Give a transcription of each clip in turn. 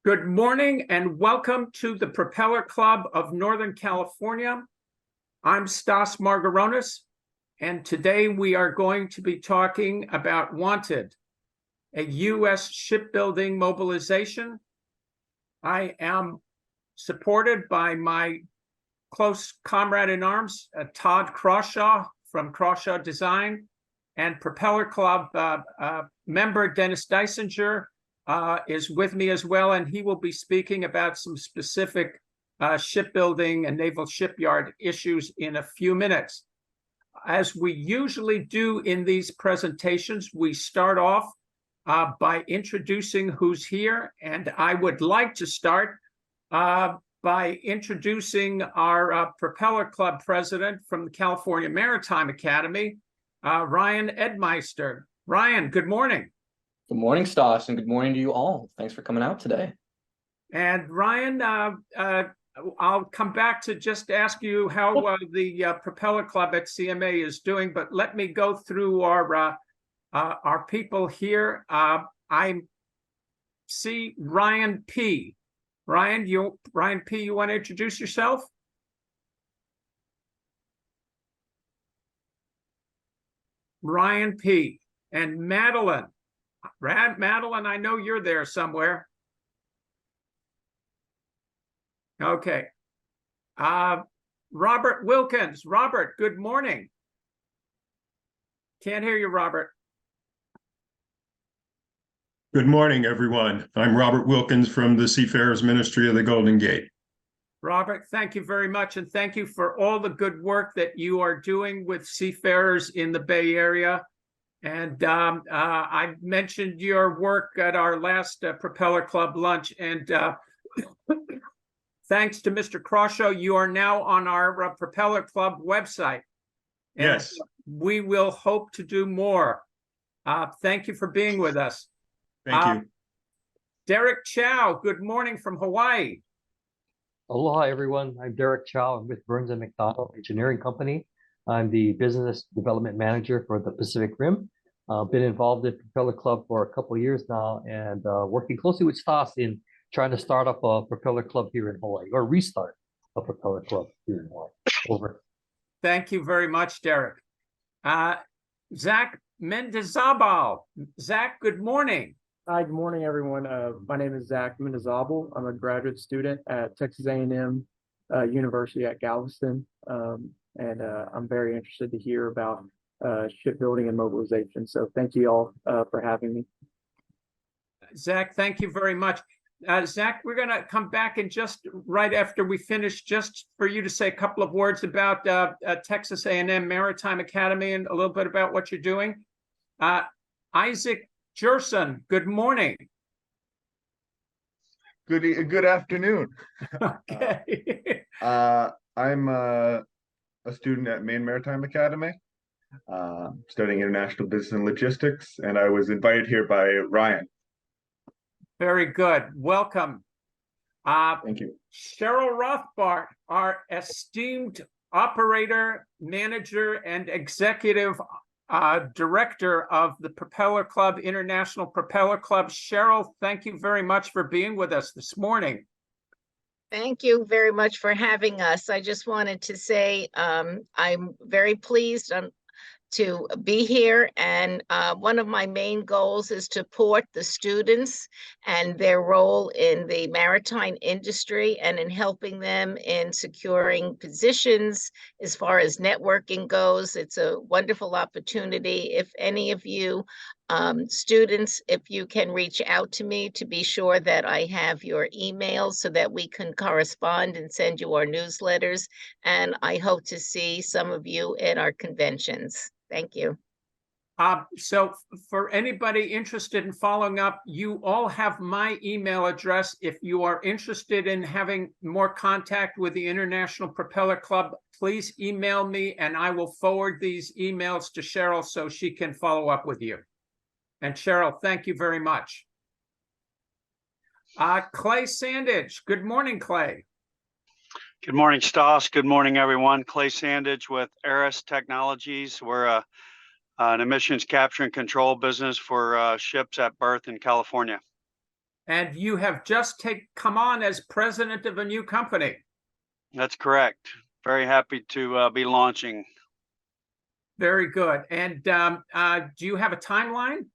Good morning and welcome to the Propeller Club of Northern California. I'm Stas Margaronis, and today we are going to be talking about Wanted, a U.S. shipbuilding mobilization. I am supported by my close comrade in arms, Todd Crawshaw from Crawshaw Design, and Propeller Club member Dennis Deisinger is with me as well, and he will be speaking about some specific shipbuilding and naval shipyard issues in a few minutes. As we usually do in these presentations, we start off by introducing who's here, and I would like to start by introducing our Propeller Club president from the California Maritime Academy, Ryan Edmeister. Ryan, good morning. Good morning, Stas, and good morning to you all. Thanks for coming out today. And Ryan, I'll come back to just ask you how the Propeller Club at CMA is doing, but let me go through our people here. I see Ryan P. Ryan P., you want to introduce yourself? Ryan P. and Madeline. Madeline, I know you're there somewhere. Okay. Robert Wilkins. Robert, good morning. Can't hear you, Robert. Good morning, everyone. I'm Robert Wilkins from the Seafarers Ministry of the Golden Gate. Robert, thank you very much, and thank you for all the good work that you are doing with seafarers in the Bay Area. And I mentioned your work at our last Propeller Club lunch, and thanks to Mr. Crawshaw, you are now on our Propeller Club website. And yes. We will hope to do more. Thank you for being with us. Thank you. Derek Chow, good morning from Hawaii. Aloha, everyone. I'm Derek Chow. I'm with Burns & McDonnell Engineering Company. I'm the business development manager for the Pacific Rim. Been involved in Propeller Club for a couple of years now, and working closely with Stas in trying to start up a Propeller Club here in Hawaii, or restart a Propeller Club here in Hawaii. Over. Thank you very much, Derek. Zach Mendizabal. Zach, good morning. Hi, good morning, everyone. My name is Zach Mendizabal. I'm a graduate student at Texas A&M University at Galveston. And I'm very interested to hear about shipbuilding and mobilization. So thank you all for having me. Zach, thank you very much. Zach, we're going to come back in just right after we finish, just for you to say a couple of words about Texas A&M Maritime Academy and a little bit about what you're doing. Isaac Jerson, good morning. Good afternoon. Okay. I'm a student at Maine Maritime Academy, studying international business and logistics, and I was invited here by Ryan. Very good. Welcome. Thank you. Cheryl Rothbart, our esteemed operator, manager, and executive director of the Propeller Club, International Propeller Club. Cheryl, thank you very much for being with us this morning. Thank you very much for having us. I just wanted to say I'm very pleased to be here, and one of my main goals is to support the students and their role in the maritime industry and in helping them in securing positions as far as networking goes. It's a wonderful opportunity. If any of you students, if you can reach out to me to be sure that I have your emails so that we can correspond and send you our newsletters. And I hope to see some of you at our conventions. Thank you. So for anybody interested in following up, you all have my email address. If you are interested in having more contact with the International Propeller Club, please email me and I will forward these emails to Cheryl so she can follow up with you. And Cheryl, thank you very much. Clay Sandage. Good morning, Clay. Good morning, Stas. Good morning, everyone. Clay Sandage with Aris Technologies. We're an emissions capture and control business for ships at berth in California. And you have just come on as president of a new company. That's correct. Very happy to be launching. Very good. And do you have a timeline?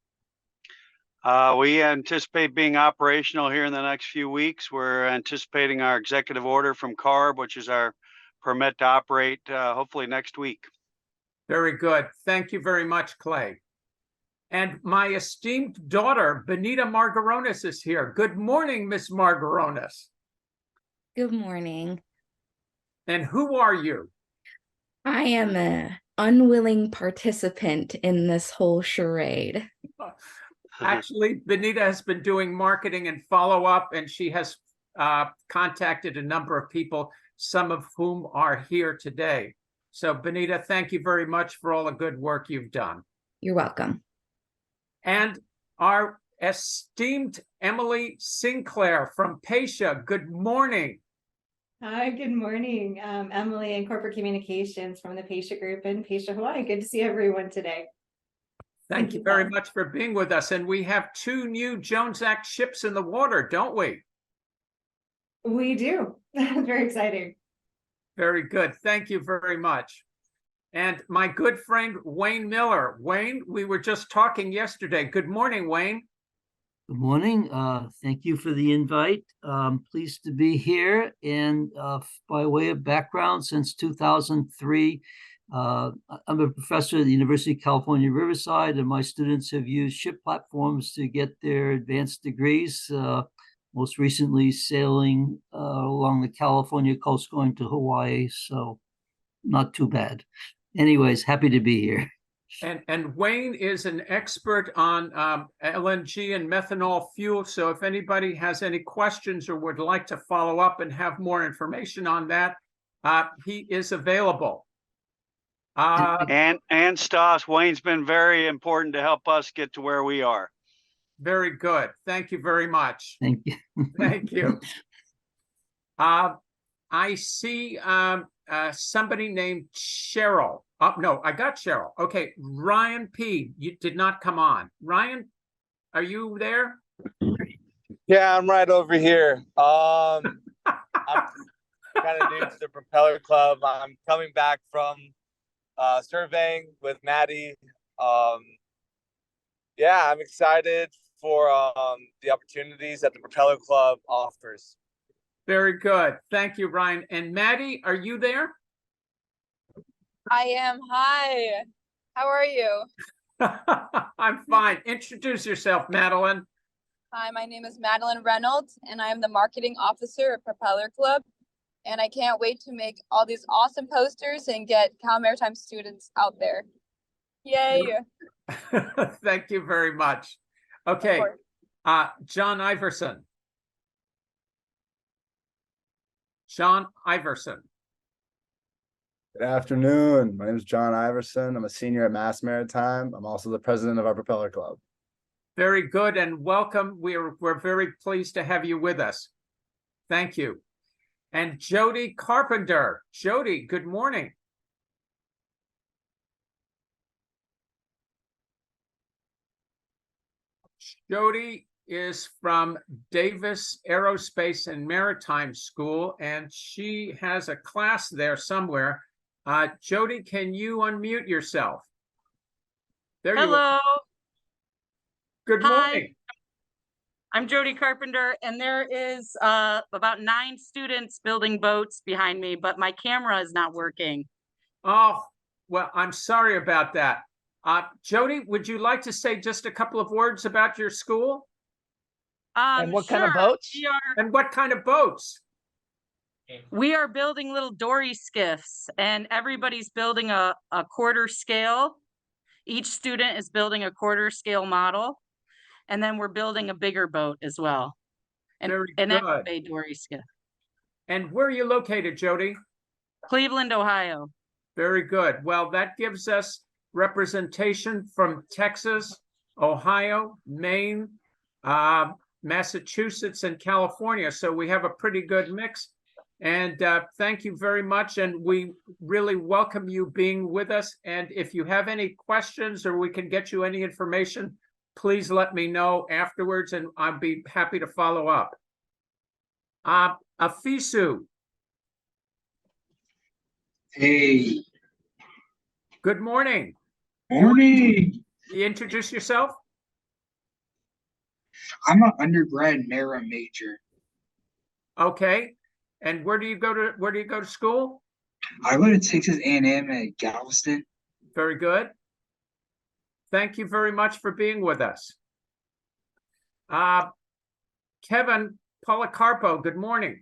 We anticipate being operational here in the next few weeks. We're anticipating our executive order from CARB, which is our permit to operate, hopefully next week. Very good. Thank you very much, Clay. And my esteemed daughter, Benita Margaronis, is here. Good morning, Miss Margaronis. Good morning. And who are you? I am an unwilling participant in this whole charade. Actually, Benita has been doing marketing and follow-up, and she has contacted a number of people, some of whom are here today. So, Benita, thank you very much for all the good work you've done. You're welcome. And our esteemed Emily Sinclair from Pasha, good morning. Hi, good morning. Emily in Corporate Communications from the Pasha Group in Pasha, Hawaii. Good to see everyone today. Thank you very much for being with us. And we have 2 new Jones Act ships in the water, don't we? We do. Very exciting. Very good. Thank you very much. And my good friend, Wayne Miller. Wayne, we were just talking yesterday. Good morning, Wayne. Good morning. Thank you for the invite. Pleased to be here. And by way of background, since 2003, I'm a professor at the University of California, Riverside, and my students have used ship platforms to get their advanced degrees, most recently sailing along the California coast going to Hawaii, so not too bad. Anyways, happy to be here. And Wayne is an expert on LNG and methanol fuel. So if anybody has any questions or would like to follow up and have more information on that, he is available. And Stas, Wayne's been very important to help us get to where we are. Very good. Thank you very much. Thank you. Thank you. I see somebody named Cheryl. No, I got Cheryl. Okay, Ryan P. You did not come on. Ryan, are you there? Yeah, I'm right over here. I'm kind of new to the Propeller Club. I'm coming back from surveying with Maddie. Yeah, I'm excited for the opportunities that the Propeller Club offers. Very good. Thank you, Ryan. And Maddie, are you there? I am. Hi. How are you? I'm fine. Introduce yourself, Madeline. Hi, my name is Madeline Reynolds, and I am the marketing officer at Propeller Club. And I can't wait to make all these awesome posters and get Cal Maritime students out there. Yay. Thank you very much. Okay. John Iverson. John Iverson. Good afternoon. My name is John Iverson. I'm a senior at Mass Maritime. I'm also the president of our Propeller Club. Very good and welcome. We're very pleased to have you with us. Thank you. And Jody Carpenter. Jody, good morning. Jody is from Davis Aerospace and Maritime School, and she has a class there somewhere. Jody, can you unmute yourself? There you are. Hello. Good morning. I'm Jody Carpenter, and there is about 9 students building boats behind me, but my camera is not working. Oh, well, I'm sorry about that. Jody, would you like to say just a couple of words about your school? And what kind of boats? And what kind of boats? We are building little dory skiffs, and everybody's building a quarter scale. Each student is building a quarter scale model, and then we're building a bigger boat as well. And that's a dory skiff. And where are you located, Jody? Cleveland, Ohio. Very good. Well, that gives us representation from Texas, Ohio, Maine, Massachusetts, and California. So we have a pretty good mix. And thank you very much. And we really welcome you being with us. And if you have any questions or we can get you any information, please let me know afterwards and I'd be happy to follow up. Afisu. Hey. Good morning. Morning. You introduce yourself? I'm an undergrad Mara major. Okay. And where do you go to school? I go to Texas A&M at Galveston. Very good. Thank you very much for being with us. Kevin Policarpo, good morning.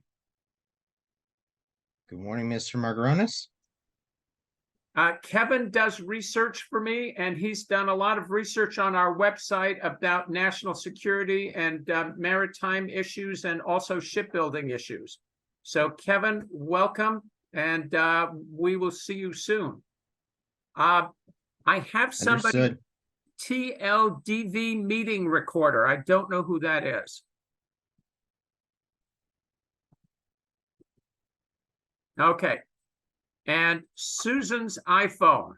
Good morning, Mr. Margaronis. Kevin does research for me, and he's done a lot of research on our website about national security and maritime issues and also shipbuilding issues. So Kevin, welcome, and we will see you soon. I have somebody, Understood. TLDV meeting recorder. I don't know who that is. Okay. And Susan's iPhone.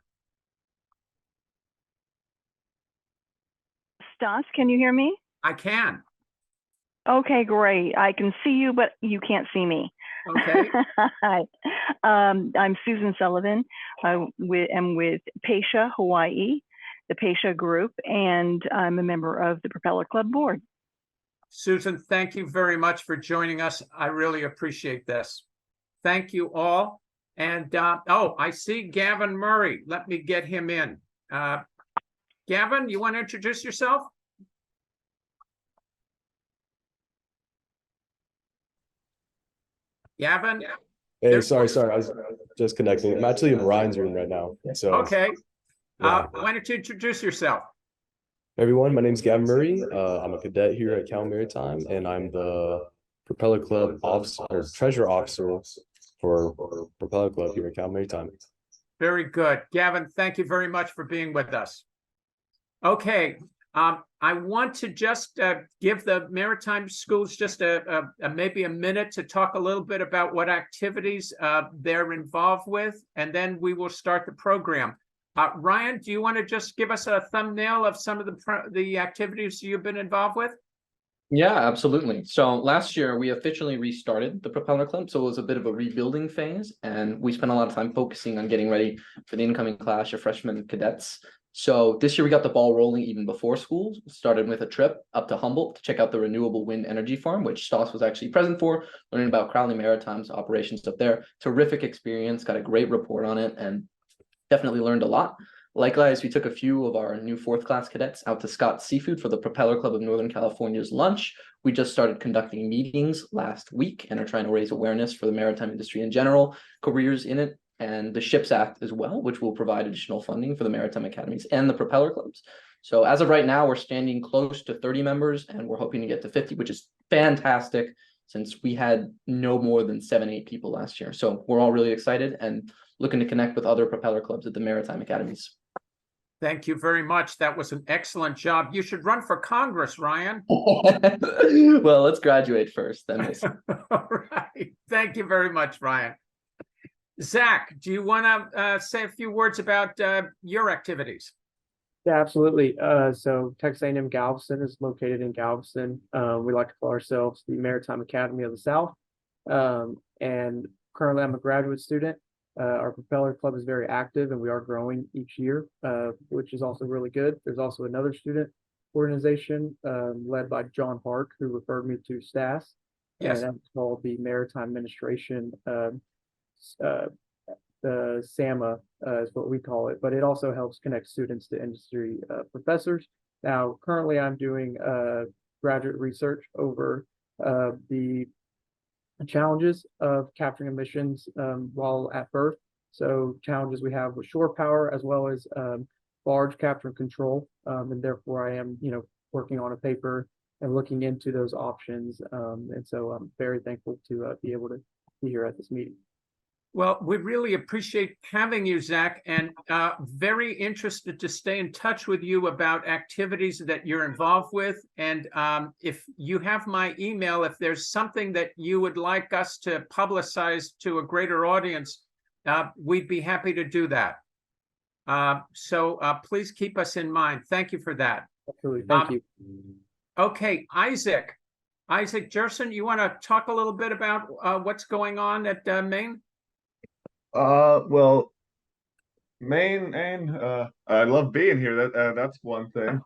Stas, can you hear me? I can. Okay, great. I can see you, but you can't see me. Okay. Hi. I'm Susan Sullivan. I am with Paisha Hawaii, the Paisha Group, and I'm a member of the Propeller Club board. Susan, thank you very much for joining us. I really appreciate this. Thank you all. And oh, I see Gavin Murray. Let me get him in. Gavin, you want to introduce yourself? Gavin? Hey, sorry. I was just connecting. I'm actually in Ryan's room right now. So okay. Yeah. Why don't you introduce yourself? Everyone, my name's Gavin Murray. I'm a cadet here at Cal Maritime, and I'm the Propeller Club officer, or treasure officer for Propeller Club here at Cal Maritime. Very good. Gavin, thank you very much for being with us. Okay. I want to just give the maritime schools just maybe a minute to talk a little bit about what activities they're involved with, and then we will start the program. Ryan, do you want to just give us a thumbnail of some of the activities you've been involved with? Yeah, absolutely. So last year we officially restarted the Propeller Club. So it was a bit of a rebuilding phase, and we spent a lot of time focusing on getting ready for the incoming class of freshman cadets. So this year we got the ball rolling even before school. Started with a trip up to Humboldt to check out the renewable wind energy farm, which Stas was actually present for, learning about Crowley Maritime's operations up there. Terrific experience, got a great report on it, and definitely learned a lot. Likewise, we took a few of our new fourth class cadets out to Scott's Seafood for the Propeller Club of Northern California's lunch. We just started conducting meetings last week and are trying to raise awareness for the maritime industry in general, careers in it, and the SHIPS Act as well, which will provide additional funding for the maritime academies and the Propeller Clubs. So as of right now, we're standing close to 30 members, and we're hoping to get to 50, which is fantastic since we had no more than 7-8 people last year. So we're all really excited and looking to connect with other Propeller Clubs at the maritime academies. Thank you very much. That was an excellent job. You should run for Congress, Ryan. Well, let's graduate first, then we'll see. All right. Thank you very much, Ryan. Zach, do you want to say a few words about your activities? Yeah, absolutely. So Texas A&M Galveston is located in Galveston. We like to call ourselves the Maritime Academy of the South. And currently I'm a graduate student. Our Propeller Club is very active and we are growing each year, which is also really good. There's also another student organization led by John Hart, who referred me to Stas. Yes. And that's called the Maritime Administration. The SAMA is what we call it, but it also helps connect students to industry professors. Now, currently I'm doing graduate research over the challenges of capturing emissions while at berth. So challenges we have with shore power as well as barge capture and control. And therefore I am, working on a paper and looking into those options. And so I'm very thankful to be able to be here at this meeting. Well, we really appreciate having you, Zach, and very interested to stay in touch with you about activities that you're involved with. And if you have my email, if there's something that you would like us to publicize to a greater audience, we'd be happy to do that. So please keep us in mind. Thank you for that. Absolutely. Thank you. Okay, Isaac Jerson, you want to talk a little bit about what's going on at Maine? Well, Maine, I love being here. That's one thing.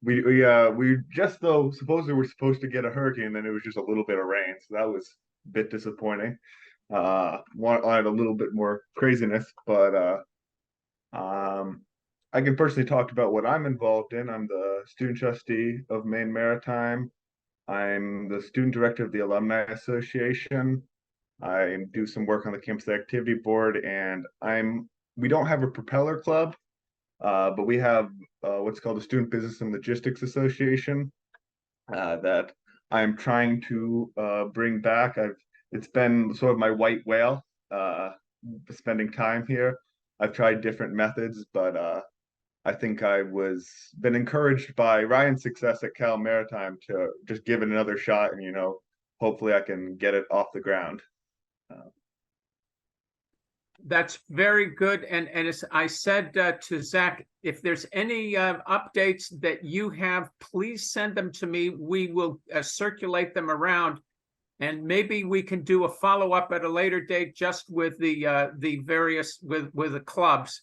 We just though supposedly we're supposed to get a hurricane, then it was just a little bit of rain, so that was a bit disappointing. Wanted a little bit more craziness, but I can personally talk about what I'm involved in. I'm the student trustee of Maine Maritime. I'm the student director of the Alumni Association. I do some work on the campus activity board, and we don't have a propeller club, but we have what's called the Student Business and Logistics Association that I'm trying to bring back. It's been sort of my white whale spending time here. I've tried different methods, but I think I been encouraged by Ryan's success at Cal Maritime to just give it another shot, and hopefully I can get it off the ground. That's very good. And as I said to Zach, if there's any updates that you have, please send them to me. We will circulate them around, and maybe we can do a follow-up at a later date just with the various with the clubs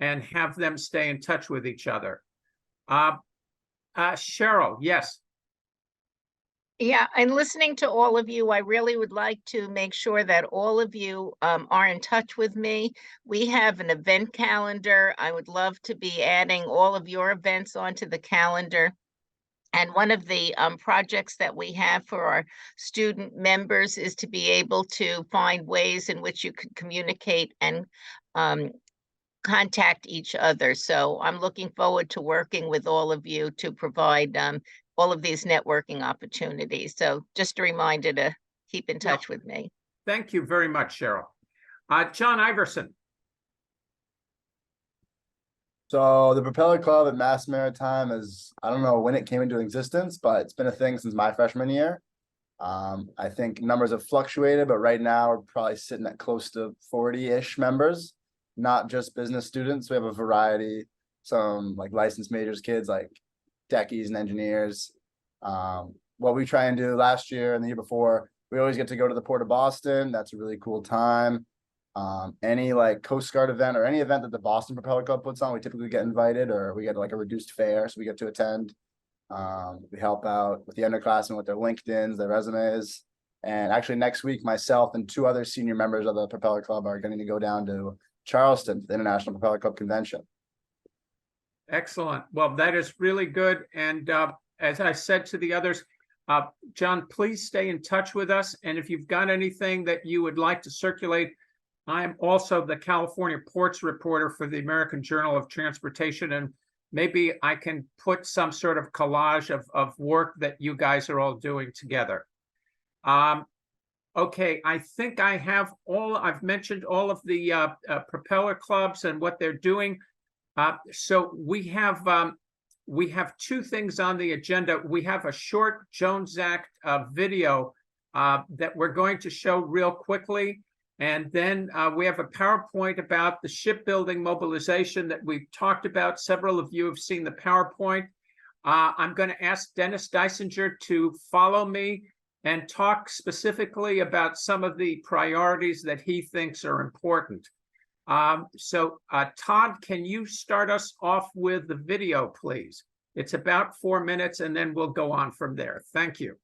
and have them stay in touch with each other. Cheryl, yes. Yeah, and listening to all of you, I really would like to make sure that all of you are in touch with me. We have an event calendar. I would love to be adding all of your events onto the calendar. And one of the projects that we have for our student members is to be able to find ways in which you could communicate and contact each other. So I'm looking forward to working with all of you to provide all of these networking opportunities. So just a reminder to keep in touch with me. Thank you very much, Cheryl. John Iverson. So the Propeller Club at Mass Maritime I don't know when it came into existence, but it's been a thing since my freshman year. I think numbers have fluctuated, but right now we're probably sitting at close to 40-ish members, not just business students. We have a variety, some like licensed majors kids like techies and engineers. What we try and do last year and the year before, we always get to go to the Port of Boston. That's a really cool time. Any like Coast Guard event or any event that the Boston Propeller Club puts on, we typically get invited, or we get like a reduced fare, so we get to attend. We help out with the underclassmen with their LinkedIns, their resumes. And actually next week, myself and 2 other senior members of the Propeller Club are going to go down to Charleston for the International Propeller Club Convention. Excellent. Well, that is really good. And as I said to the others, John, please stay in touch with us. And if you've got anything that you would like to circulate, I'm also the California ports reporter for the American Journal of Transportation, and maybe I can put some sort of collage of work that you guys are all doing together. Okay, I think I've mentioned all of the propeller clubs and what they're doing. So we have 2 things on the agenda. We have a short Jones Act video that we're going to show real quickly. And then we have a PowerPoint about the shipbuilding mobilization that we've talked about. Several of you have seen the PowerPoint. I'm going to ask Dennis Deisinger to follow me and talk specifically about some of the priorities that he thinks are important. So Todd, can you start us off with the video, please? It's about 4 minutes, and then we'll go on from there. Thank you.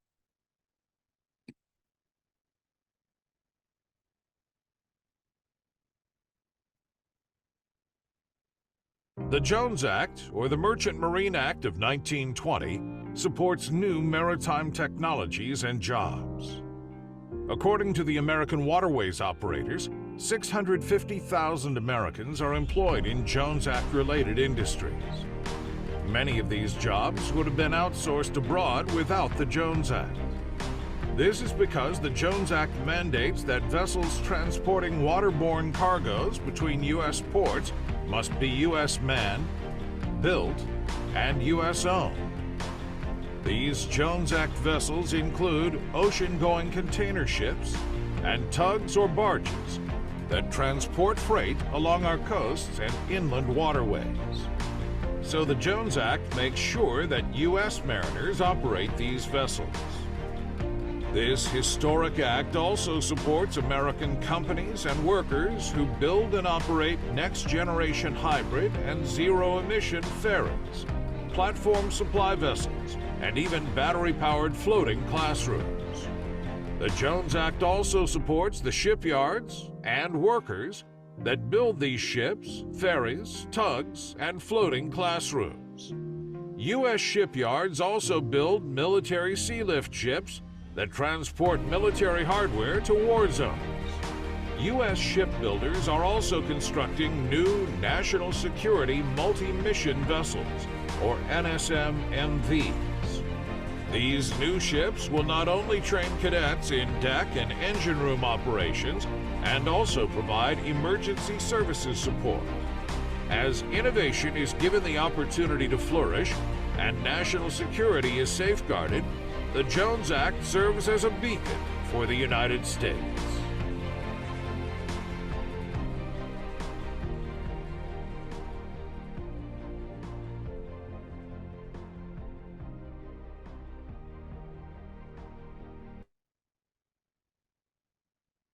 The Jones Act, or the Merchant Marine Act of 1920, supports new maritime technologies and jobs. According to the American Waterways Operators, 650,000 Americans are employed in Jones Act-related industries. Many of these jobs would have been outsourced abroad without the Jones Act. This is because the Jones Act mandates that vessels transporting waterborne cargoes between U.S. ports must be U.S. manned, built, and U.S. owned. These Jones Act vessels include ocean-going container ships and tugs or barges that transport freight along our coasts and inland waterways. so the Jones Act makes sure that U.S. mariners operate these vessels. This historic act also supports American companies and workers who build and operate next-generation hybrid and zero-emission ferries, platform supply vessels, and even battery-powered floating classrooms. The Jones Act also supports the shipyards and workers that build these ships, ferries, tugs, and floating classrooms. U.S. shipyards also build military sealift ships that transport military hardware to war zones. U.S. shipbuilders are also constructing new national security multi-mission vessels, or NSM-MVs. These new ships will not only train cadets in deck and engine room operations, and also provide emergency services support. As innovation is given the opportunity to flourish and national security is safeguarded, the Jones Act serves as a beacon for the United States.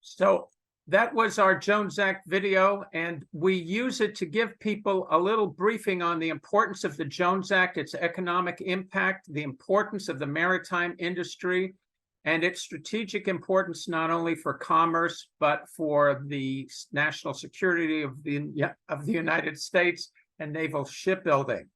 So that was our Jones Act video, and we use it to give people a little briefing on the importance of the Jones Act, its economic impact, the importance of the maritime industry, and its strategic importance not only for commerce, but for the national security of the United States and naval shipbuilding.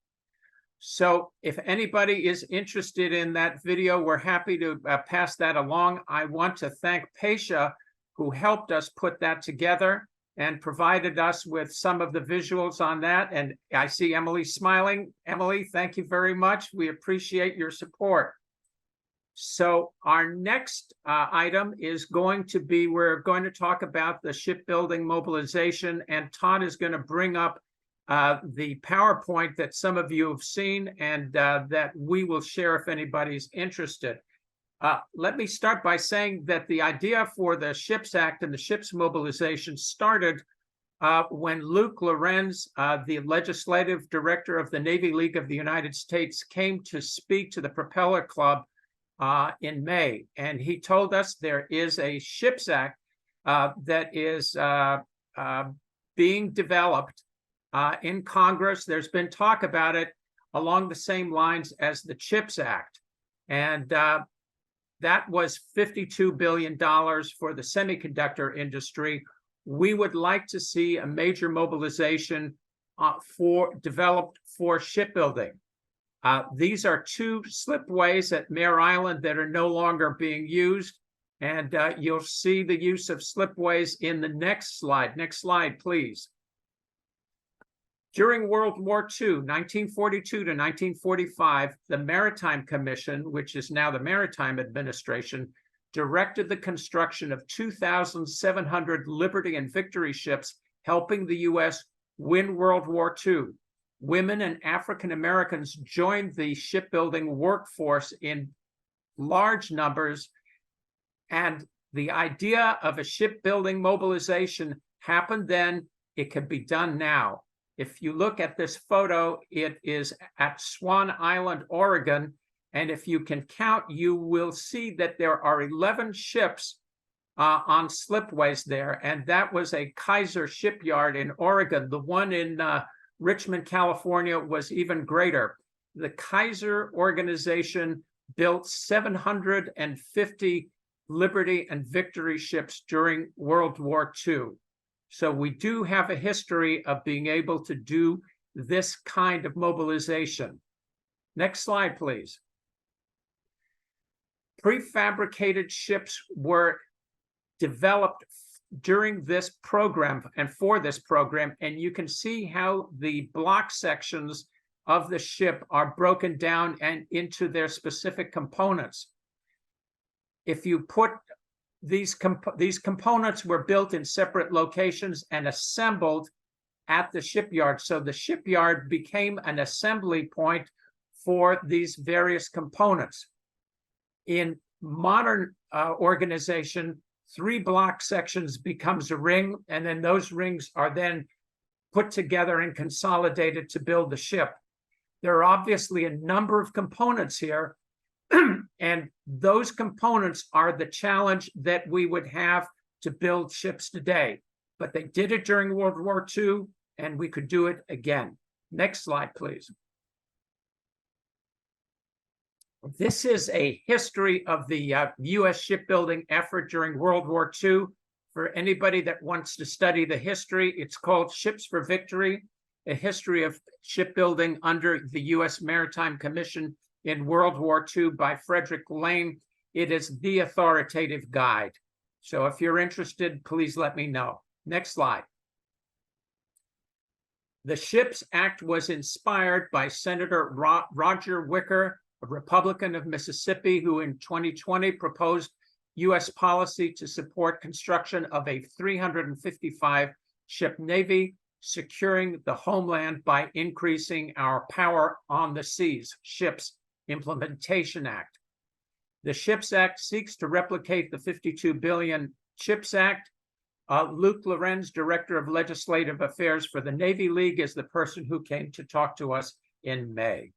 So if anybody is interested in that video, we're happy to pass that along. I want to thank Pesha, who helped us put that together and provided us with some of the visuals on that. And I see Emily smiling. Emily, thank you very much. We appreciate your support. So our next item is going to be, we're going to talk about the shipbuilding mobilization, and Todd is going to bring up the PowerPoint that some of you have seen and that we will share if anybody's interested. Let me start by saying that the idea for the Ships Act and the ships mobilization started when Luke Lorenz, the legislative director of the Navy League of the United States, came to speak to the Propeller Club in May. And he told us there is a Ships Act that is being developed in Congress. There's been talk about it along the same lines as the CHIPS Act. And that was $52 billion for the semiconductor industry. We would like to see a major mobilization developed for shipbuilding. These are two slipways at Mare Island that are no longer being used. And you'll see the use of slipways in the next slide. Next slide, please. During World War II, 1942 to 1945, the Maritime Commission, which is now the Maritime Administration, directed the construction of 2,700 Liberty and Victory ships, helping the U.S. win World War II. Women and African Americans joined the shipbuilding workforce in large numbers, and the idea of a shipbuilding mobilization happened then. It can be done now. If you look at this photo, it is at Swan Island, Oregon, and if you can count, you will see that there are 11 ships on slipways there, and that was a Kaiser shipyard in Oregon. The one in Richmond, California was even greater. The Kaiser organization built 750 Liberty and Victory ships during World War II. So we do have a history of being able to do this kind of mobilization. Next slide, please. Prefabricated ships were developed during this program and for this program, and you can see how the block sections of the ship are broken down and into their specific components. If you put these components were built in separate locations and assembled at the shipyard. So the shipyard became an assembly point for these various components. In modern organization, 3 block sections becomes a ring, and then those rings are then put together and consolidated to build the ship. There are obviously a number of components here, and those components are the challenge that we would have to build ships today. But they did it during World War II, and we could do it again. Next slide, please. This is a history of the U.S. shipbuilding effort during World War II. For anybody that wants to study the history, it's called Ships for Victory, a history of shipbuilding under the U.S. Maritime Commission in World War II by Frederick Lane. It is the authoritative guide. So if you're interested, please let me know. Next slide. The Ships Act was inspired by Senator Roger Wicker, a Republican of Mississippi, who in 2020 proposed U.S. policy to support construction of a 355-ship Navy, securing the homeland by increasing our power on the seas, Ships Implementation Act. The Ships Act seeks to replicate the $52 billion Ships Act. Luke Lorenz, Director of Legislative Affairs for the Navy League, is the person who came to talk to us in May.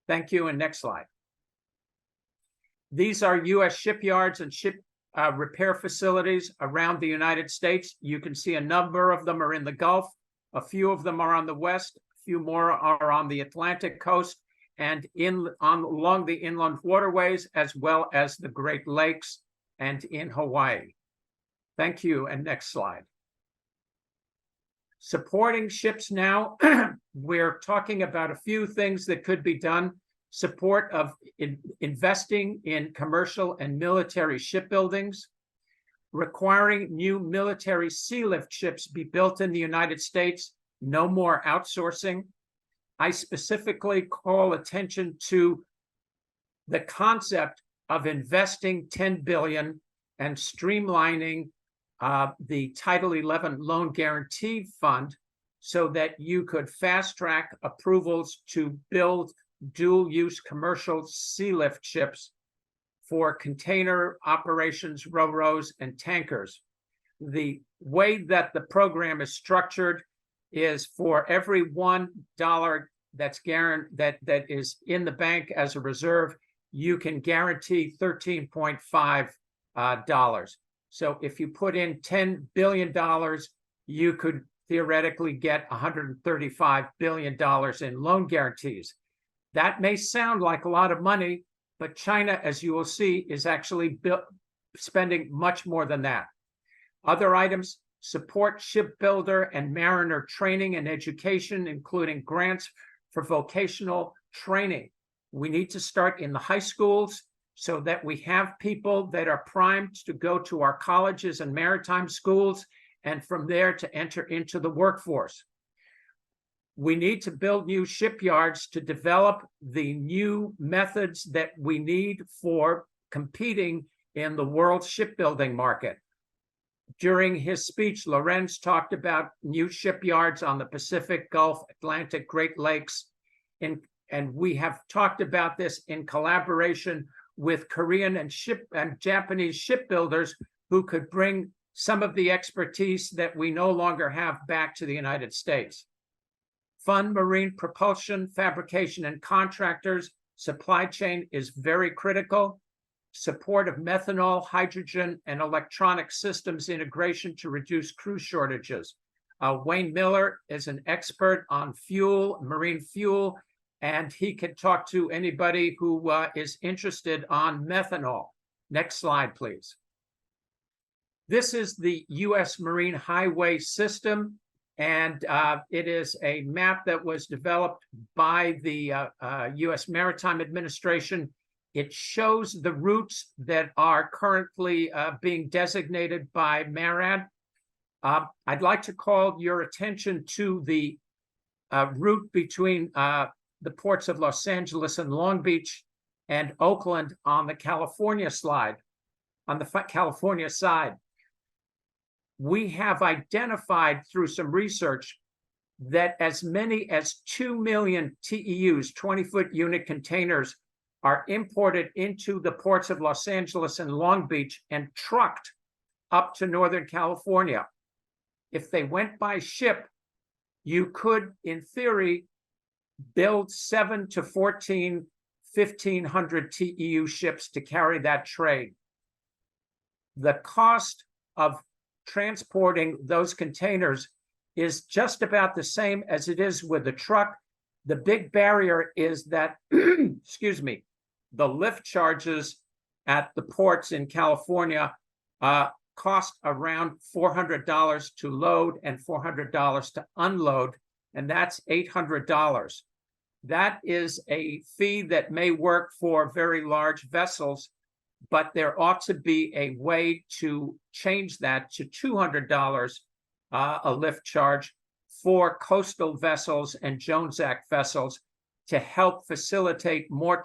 Thank you, and next slide. These are U.S. shipyards and ship repair facilities around the United States. You can see a number of them are in the Gulf, a few of them are on the west, a few more are on the Atlantic coast, and along the inland waterways, as well as the Great Lakes and in Hawaii. Thank you, and next slide. Supporting ships now, we're talking about a few things that could be done. Support of investing in commercial and military shipbuildings, requiring new military sea lift ships be built in the United States, no more outsourcing. I specifically call attention to the concept of investing $10 billion and streamlining the Title 11 Loan Guarantee Fund so that you could fast track approvals to build dual-use commercial sea lift ships for container operations, ro-ros, and tankers. The way that the program is structured is for every $1 that's guaranteed that is in the bank as a reserve, you can guarantee $13.5. So if you put in $10 billion, you could theoretically get $135 billion in loan guarantees. That may sound like a lot of money, but China, as you will see, is actually spending much more than that. Other items: support shipbuilder and mariner training and education, including grants for vocational training. We need to start in the high schools so that we have people that are primed to go to our colleges and maritime schools, and from there to enter into the workforce. We need to build new shipyards to develop the new methods that we need for competing in the world shipbuilding market. During his speech, Lorenz talked about new shipyards on the Pacific, Gulf, Atlantic, Great Lakes, and we have talked about this in collaboration with Korean and Japanese shipbuilders who could bring some of the expertise that we no longer have back to the United States. Fund marine propulsion, fabrication, and contractors. Supply chain is very critical. Support of methanol, hydrogen, and electronic systems integration to reduce crew shortages. Wayne Miller is an expert on fuel, marine fuel, and he can talk to anybody who is interested on methanol. Next slide, please. This is the U.S. Marine Highway System, and it is a map that was developed by the U.S. Maritime Administration. It shows the routes that are currently being designated by MARAD. I'd like to call your attention to the route between the ports of Los Angeles and Long Beach and Oakland on the California side. We have identified through some research that as many as 2 million TEUs, 20-foot unit containers, are imported into the ports of Los Angeles and Long Beach and trucked up to Northern build 7 to 14 1,500 TEU ships to carry that trade. The cost of transporting those containers is just about the same as it is with a truck. The big barrier is that, excuse me, the lift charges at the ports in California cost around $400 to load and $400 to unload, and that's $800. That is a fee that may work for very large vessels, but there ought to be a way to change that to $200 a lift charge for coastal vessels and Jones Act vessels to help facilitate more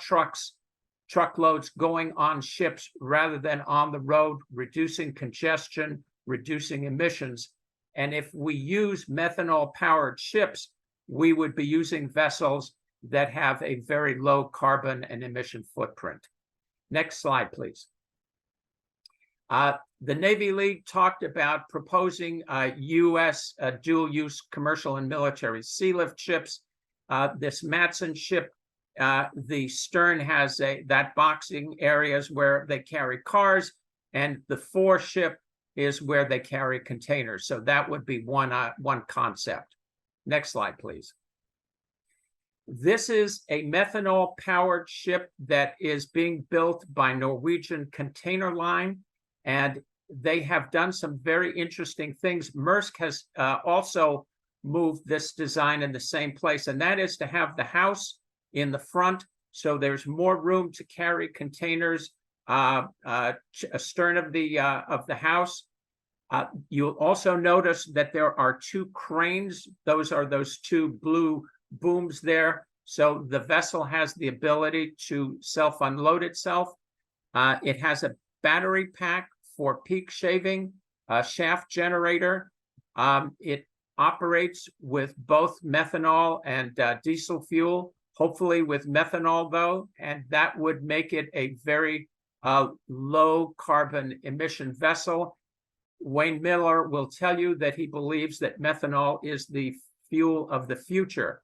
truckloads going on ships rather than on the road, reducing congestion, reducing emissions. And if we use methanol-powered ships, we would be using vessels that have a very low carbon and emission footprint. Next slide, please. The Navy League talked about proposing U.S. Dual-use commercial and military sea lift ships. This Matson ship, the stern has that boxing areas where they carry cars, and the fore ship is where they carry containers. So that would be one concept. Next slide, please. This is a methanol-powered ship that is being built by Norwegian Container Line, and they have done some very interesting things. Maersk has also moved this design in the same place, and that is to have the house in the front, so there's more room to carry containers astern of the house. You'll also notice that there are 2 cranes. Those are those 2 blue booms there, so the vessel has the ability to self-unload itself. It has a battery pack for peak shaving, a shaft generator. It operates with both methanol and diesel fuel, hopefully with methanol though, and that would make it a very low carbon emission vessel. Wayne Miller will tell you that he believes that methanol is the fuel of the future.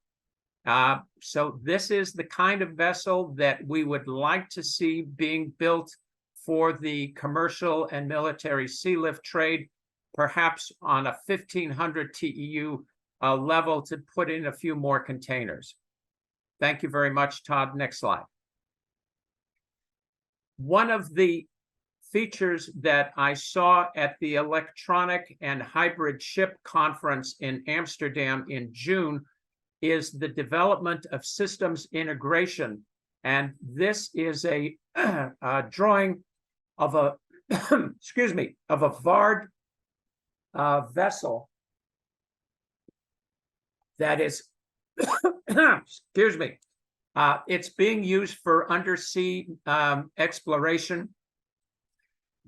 So this is the kind of vessel that we would like to see being built for the commercial and military sea lift trade, perhaps on a 1,500 TEU level to put in a few more containers. Thank you very much, Todd. Next slide. One of the features that I saw at the Electronic and Hybrid Ship Conference in Amsterdam in June is the development of systems integration. And this is a drawing of a, excuse me, of a VARD vessel that is, excuse me, it's being used for undersea exploration.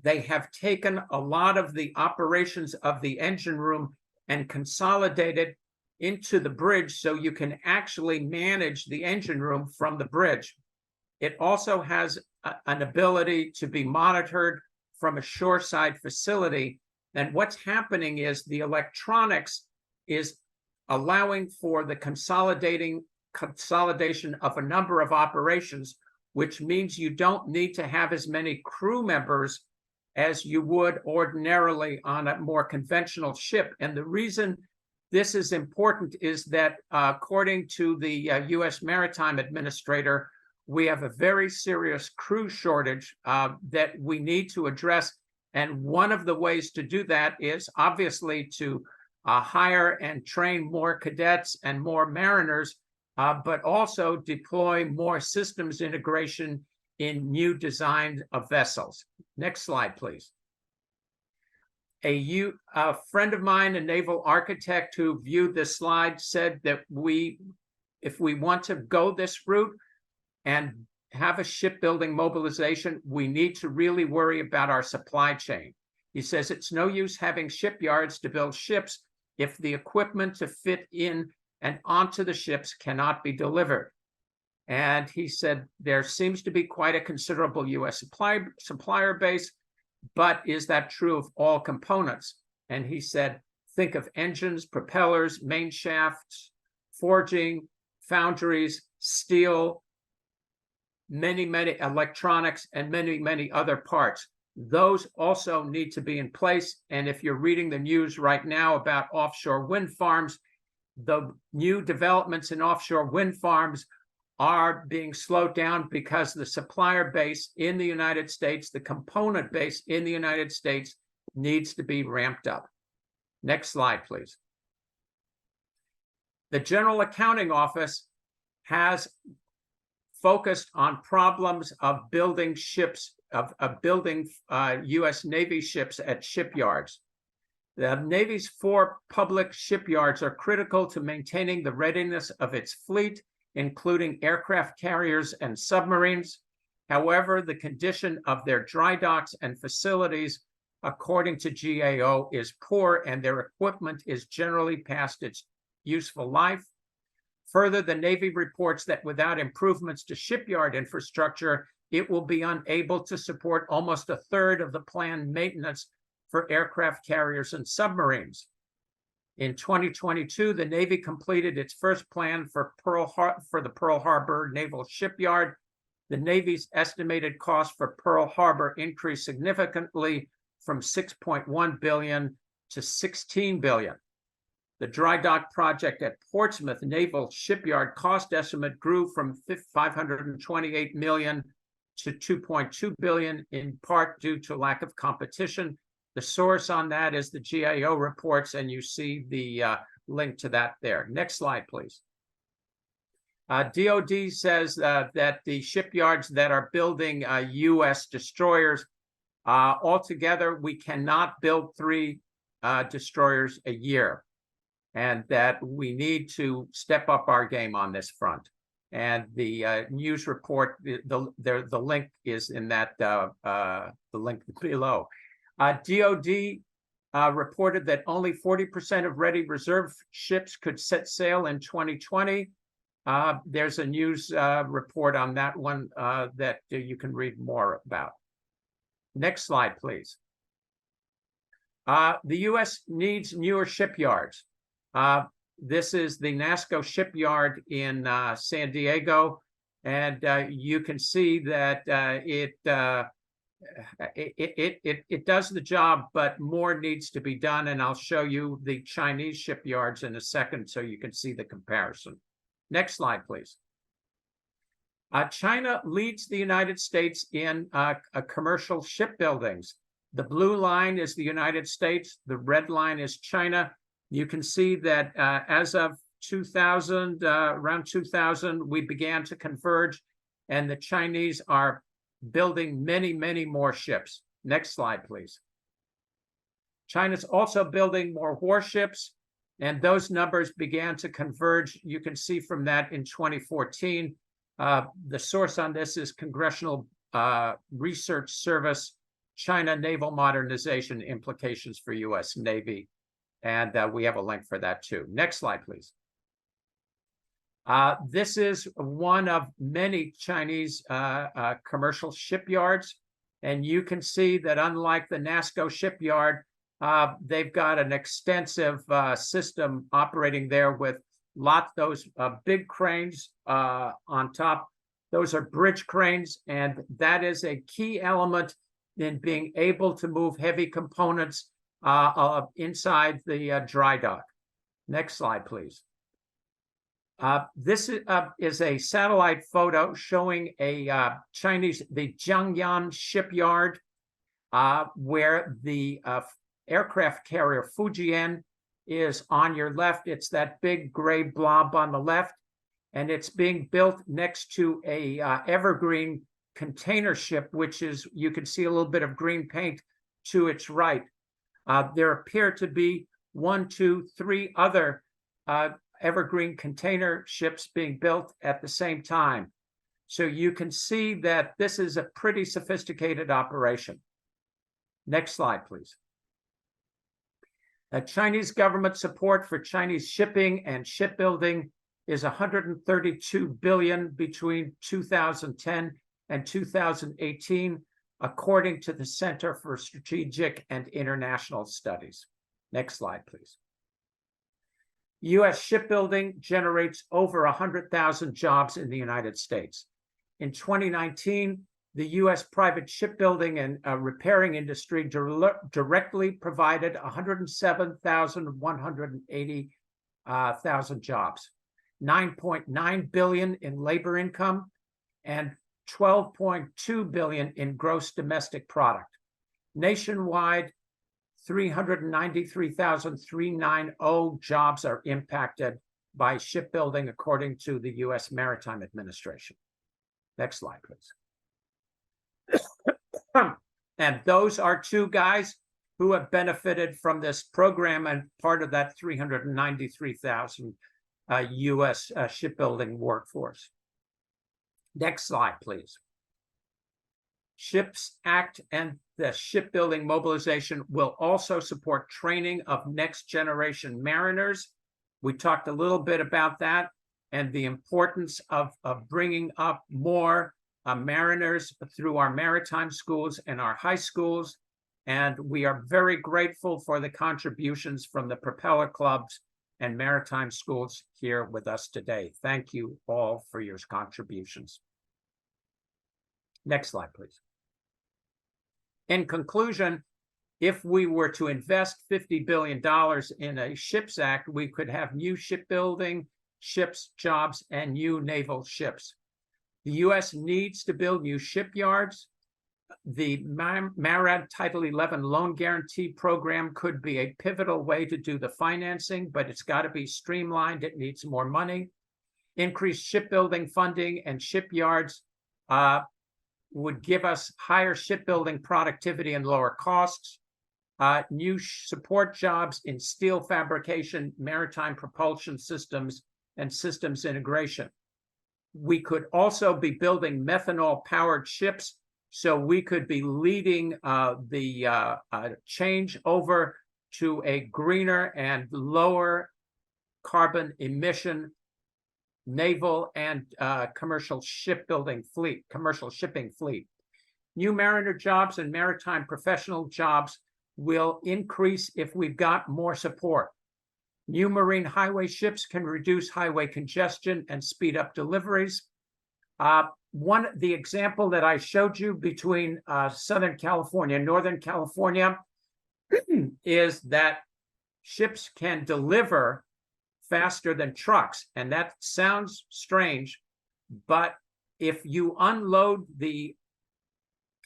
They have taken a lot of the operations of the engine room and consolidated into the bridge so you can actually manage the engine room from the bridge. It also has an ability to be monitored from a shoreside facility. And what's happening is the electronics is allowing for the consolidation of a number of operations, which means you don't need to have as many crew members as you would ordinarily on a more conventional ship. And the reason this is important is that according to the U.S. Maritime Administrator, we have a very serious crew shortage that we need to address. And one of the ways to do that is obviously to hire and train more cadets and more mariners, but also deploy more systems integration in new designs of vessels. Next slide, please. A friend of mine, a naval architect who viewed this slide, said that if we want to go this route and have a shipbuilding mobilization, we need to really worry about our supply chain. He says it's no use having shipyards to build ships if the equipment to fit in and onto the ships cannot be delivered. And he said there seems to be quite a considerable U.S. supplier base, but is that true of all components? And he said, think of engines, propellers, main shafts, forging, foundries, steel, many electronics, and many other parts. Those also need to be in place. And if you're reading the news right now about offshore wind farms, the new developments in offshore wind farms are being slowed down because the supplier base in the United States, the component base in the United States, needs to be ramped up. Next slide, please. The General Accounting Office has focused on problems of building ships, of building U.S. Navy ships at shipyards. The Navy's 4 public shipyards are critical to maintaining the readiness of its fleet, including aircraft carriers and submarines. However, the condition of their dry docks and facilities, according to GAO, is poor, and their equipment is generally past its useful life. Further, the Navy reports that without improvements to shipyard infrastructure, it will be unable to support almost a third of the planned maintenance for aircraft carriers and submarines. In 2022, the Navy completed its first plan for the Pearl Harbor Naval Shipyard. The Navy's estimated cost for Pearl Harbor increased significantly from $6.1 billion to $16 billion. The dry dock project at Portsmouth Naval Shipyard cost estimate grew from $528 million to $2.2 billion, in part due to lack of competition. The source on that is the GAO reports, and you see the link to that there. Next slide, please. DoD says that the shipyards that are building U.S. destroyers, altogether, we cannot build 3 destroyers a year, and that we need to step up our game on this front. And the news report, the link is in that, the link below. DoD reported that only 40% of ready reserve ships could set sail in 2020. There's a news report on that one that you can read more about. Next slide, please. The U.S. needs newer shipyards. This is the NASSCO shipyard in San Diego, and you can see that it does the job, but more needs to be done. And I'll show you the Chinese shipyards in a second so you can see the comparison. Next slide, please. China leads the United States in commercial shipbuildings. The blue line is the United States. The red line is China. You can see that as of 2000, around 2000, we began to converge, and the Chinese are building many more ships. Next slide, please. China's also building more warships, and those numbers began to converge. You can see from that in 2014. The source on this is Congressional Research Service, China Naval Modernization Implications for U.S. Navy. And we have a link for that too. Next slide, please. This is one of many Chinese commercial shipyards. And you can see that unlike the NASSCO shipyard, they've got an extensive system operating there with those big cranes on top. Those are bridge cranes, and that is a key element in being able to move heavy components inside the dry dock. Next slide, please. This is a satellite photo showing the Jiangyan shipyard, where the aircraft carrier Fujian is on your left. It's that big gray blob on the left, and it's being built next to a evergreen container ship, which is, you can see a little bit of green paint to its right. There appear to be 1, 2, 3 other evergreen container ships being built at the same time. So you can see that this is a pretty sophisticated operation. Next slide, please. Chinese government support for Chinese shipping and shipbuilding is $132 billion between 2010 and 2018, according to the Center for Strategic and International Studies. Next slide, please. U.S. shipbuilding generates over 100,000 jobs in the United States. In 2019, the U.S. private shipbuilding and repairing industry directly provided 107,180 jobs, 9.9 billion in labor income, and 12.2 billion in gross domestic product. Nationwide, 393,390 jobs are impacted by shipbuilding, according to the U.S. Maritime Administration. Next slide, please. And those are two guys who have benefited from this program and part of that 393,000 U.S. Shipbuilding workforce. Next slide, please. SHIPS Act and the Shipbuilding Mobilization will also support training of next generation mariners. We talked a little bit about that and the importance of bringing up more mariners through our maritime schools and our high schools. And we are very grateful for the contributions from the Propeller clubs and maritime schools here with us today. Thank you all for your contributions. Next slide, please. In conclusion, if we were to invest $50 billion in a SHIPS Act, we could have new shipbuilding, ships, jobs, and new naval ships. The U.S. needs to build new shipyards. The MARAD Title 11 loan guarantee program could be a pivotal way to do the financing, but it's got to be streamlined. It needs more money. Increased shipbuilding funding and shipyards would give us higher shipbuilding productivity and lower costs. New support jobs in steel fabrication, maritime propulsion systems, and systems integration. We could also be building methanol-powered ships, so we could be leading the change over to a greener and lower carbon emission naval and commercial shipping fleet. New mariner jobs and maritime professional jobs will increase if we've got more support. New marine highway ships can reduce highway congestion and speed up deliveries. The example that I showed you between Southern California and Northern California is that ships can deliver faster than trucks. And that sounds strange, but if you unload the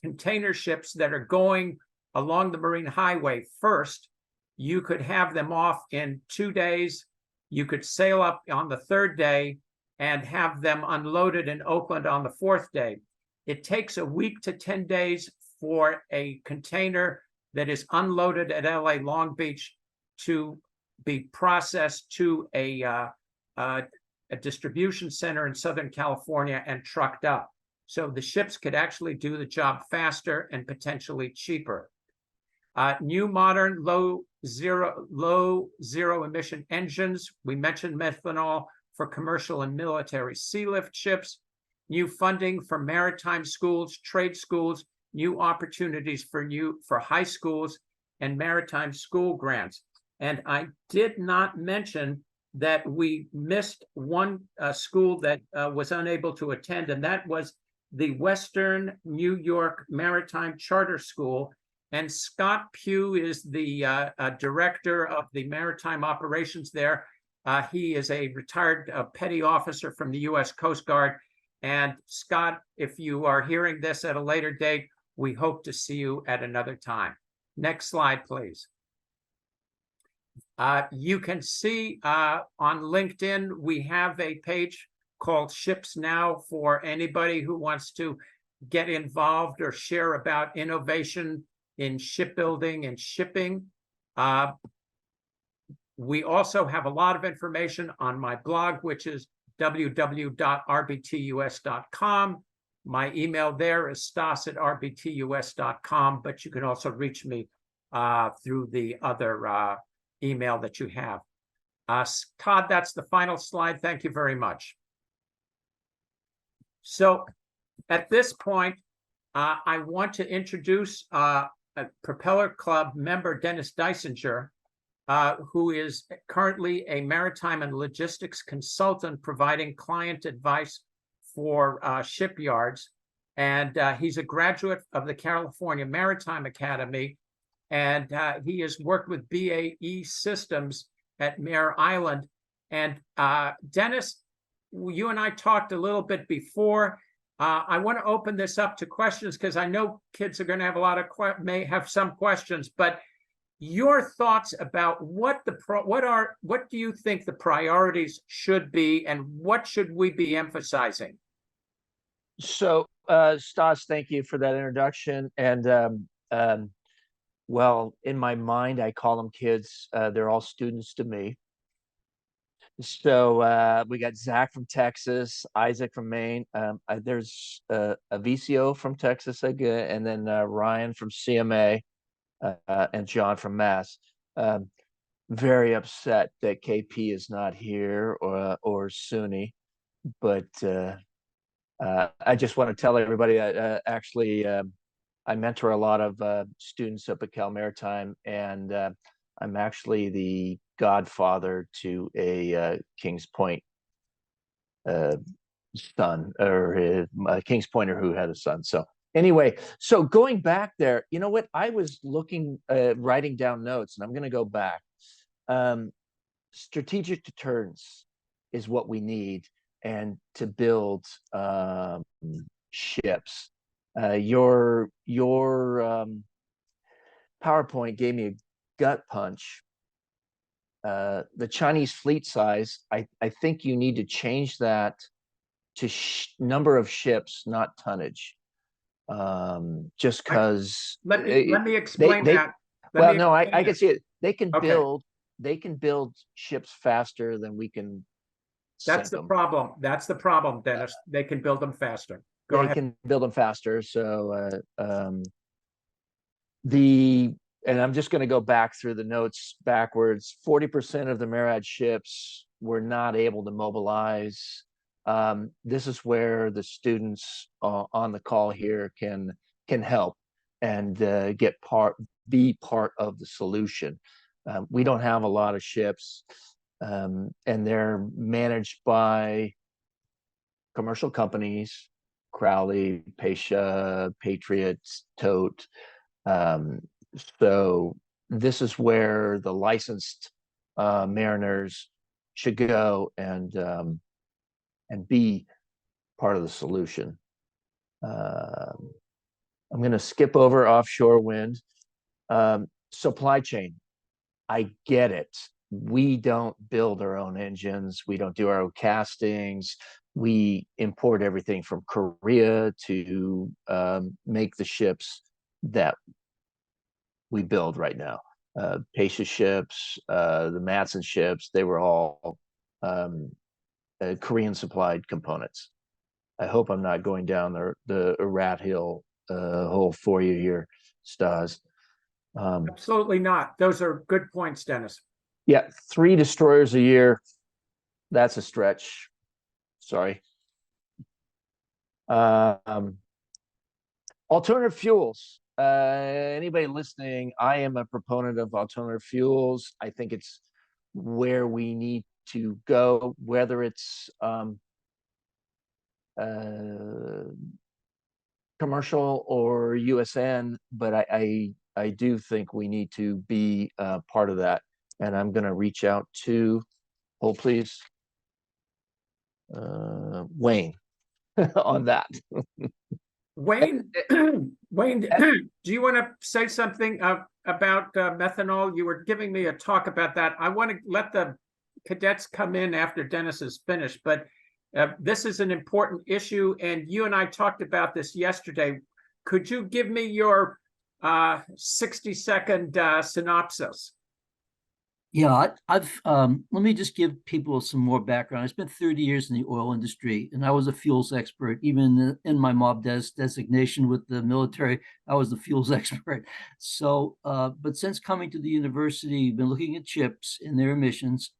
container ships that are going along the marine highway first, you could have them off in 2 days. You could sail up on the 3rd day and have them unloaded in Oakland on the 4th day. It takes a week to 10 days for a container that is unloaded at LA Long Beach to be processed to a distribution center in Southern California and trucked up. So the ships could actually do the job faster and potentially cheaper. New modern low zero emission engines. We mentioned methanol for commercial and military sea lift ships. New funding for maritime schools, trade schools, new opportunities for high schools and maritime school grants. And I did not mention that we missed one school that was unable to attend, and that was the Western New York Maritime Charter School. And Scott Pugh is the director of the maritime operations there. He is a retired petty officer from the U.S. Coast Guard. And Scott, if you are hearing this at a later date, we hope to see you at another time. Next slide, please. You can see on LinkedIn, we have a page called Ships Now for anybody who wants to get involved or share about innovation in shipbuilding and shipping. We also have a lot of information on my blog, which is www.rbtus.com. My email there is stas@rbtus.com, but you can also reach me through the other email that you have. Todd, that's the final slide. Thank you very much. So at this point, I want to introduce a Propeller Club member, Dennis Deisinger, who is currently a maritime and logistics consultant providing client advice for shipyards. And he's a graduate of the California Maritime Academy. And he has worked with BAE Systems at Mare Island. And Dennis, you and I talked a little bit before. I want to open this up to questions because I know kids are going to have a lot of may have some questions, but your thoughts about what do you think the priorities should be, and what should we be emphasizing? So, Stas, thank you for that introduction. And well, in my mind, I call them kids. They're all students to me. So we got Zach from Texas, Isaac from Maine. There's a VCO from Texas, and then Ryan from CMA, and John from Mass. Very upset that KP is not here, or SUNY, but I just want to tell everybody that actually I mentor a lot of students up at Cal Maritime, and I'm actually the godfather to a Kings Point son, or a Kings Pointer who had a son. So anyway, so going back there, you know what? I was looking, writing down notes, and I'm going to go back. Strategic deterrence is what we need, and to build ships. Your PowerPoint gave me a gut punch. The Chinese fleet size, I think you need to change that to number of ships, not tonnage. Just because let me explain that. I can see it. They can build ships faster than we can. That's the problem. That's the problem, Dennis. They can build them faster. Go ahead. They can build them faster. So and I'm just going to go back through the notes backwards. 40% of the MARAD ships were not able to mobilize. This is where the students on the call here can help and be part of the solution. We don't have a lot of ships, and they're managed by commercial companies, Crowley, Pasha, Patriot, Tote. So this is where the licensed mariners should go and be part of the solution. I'm going to skip over offshore wind. Supply chain, I get it. We don't build our own engines. We don't do our own castings. We import everything from Korea to make the ships that we build right now. Pasha ships, the Matson ships, they were all Korean supplied components. I hope I'm not going down the rat hole for you here, Stas. Absolutely not. Those are good points, Dennis. Yeah, 3 destroyers a year. That's a stretch. Sorry. Alternative fuels. Anybody listening, I am a proponent of alternative fuels. I think it's where we need to go, whether it's commercial or USN, but I do think we need to be part of that. And I'm going to reach out to, hold please, Wayne on that. Wayne, Wayne, do you want to say something about methanol? You were giving me a talk about that. I want to let the cadets come in after Dennis is finished, but this is an important issue, and you and I talked about this yesterday. Could you give me your 60-second synopsis? Yeah, I've let me just give people some more background. I spent 30 years in the oil industry, and I was a fuels expert. Even in my MOB designation with the military, I was the fuels expert. So, but since coming to the university, I've been looking at ships and their emissions,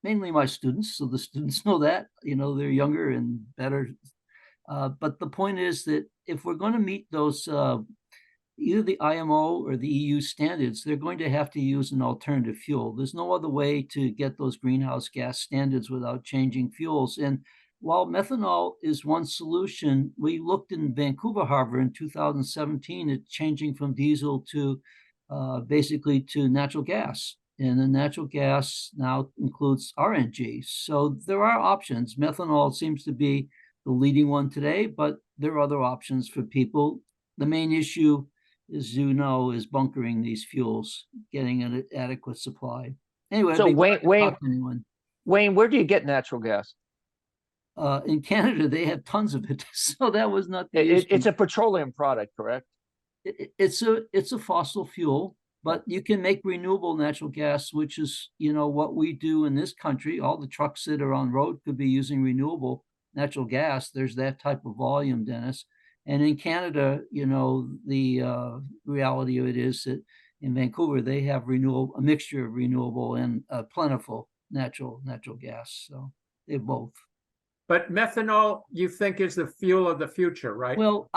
mainly my students. So the students know that, they're younger and better. But the point is that if we're going to meet those either the IMO or the EU standards, they're going to have to use an alternative fuel. There's no other way to get those greenhouse gas standards without changing fuels. And while methanol is one solution, we looked in Vancouver Harbor in 2017 at changing from diesel to basically to natural gas. And the natural gas now includes RNG. So there are options. Methanol seems to be the leading one today, but there are other options for people. The main issue, as you know, is bunkering these fuels, getting an adequate supply. Anyway, So Wayne, anyone. Wayne, where do you get natural gas? In Canada, they have tons of it, so that was not the issue. It's a petroleum product, correct? It's a fossil fuel, but you can make renewable natural gas, which is, you know, what we do in this country. All the trucks that are on road could be using renewable natural gas. There's that type of volume, Dennis. And in Canada, you know, the reality of it is that in Vancouver, they have a mixture of renewable and plentiful natural gas. So they both. But methanol, you think, is the fuel of the future, right? Well,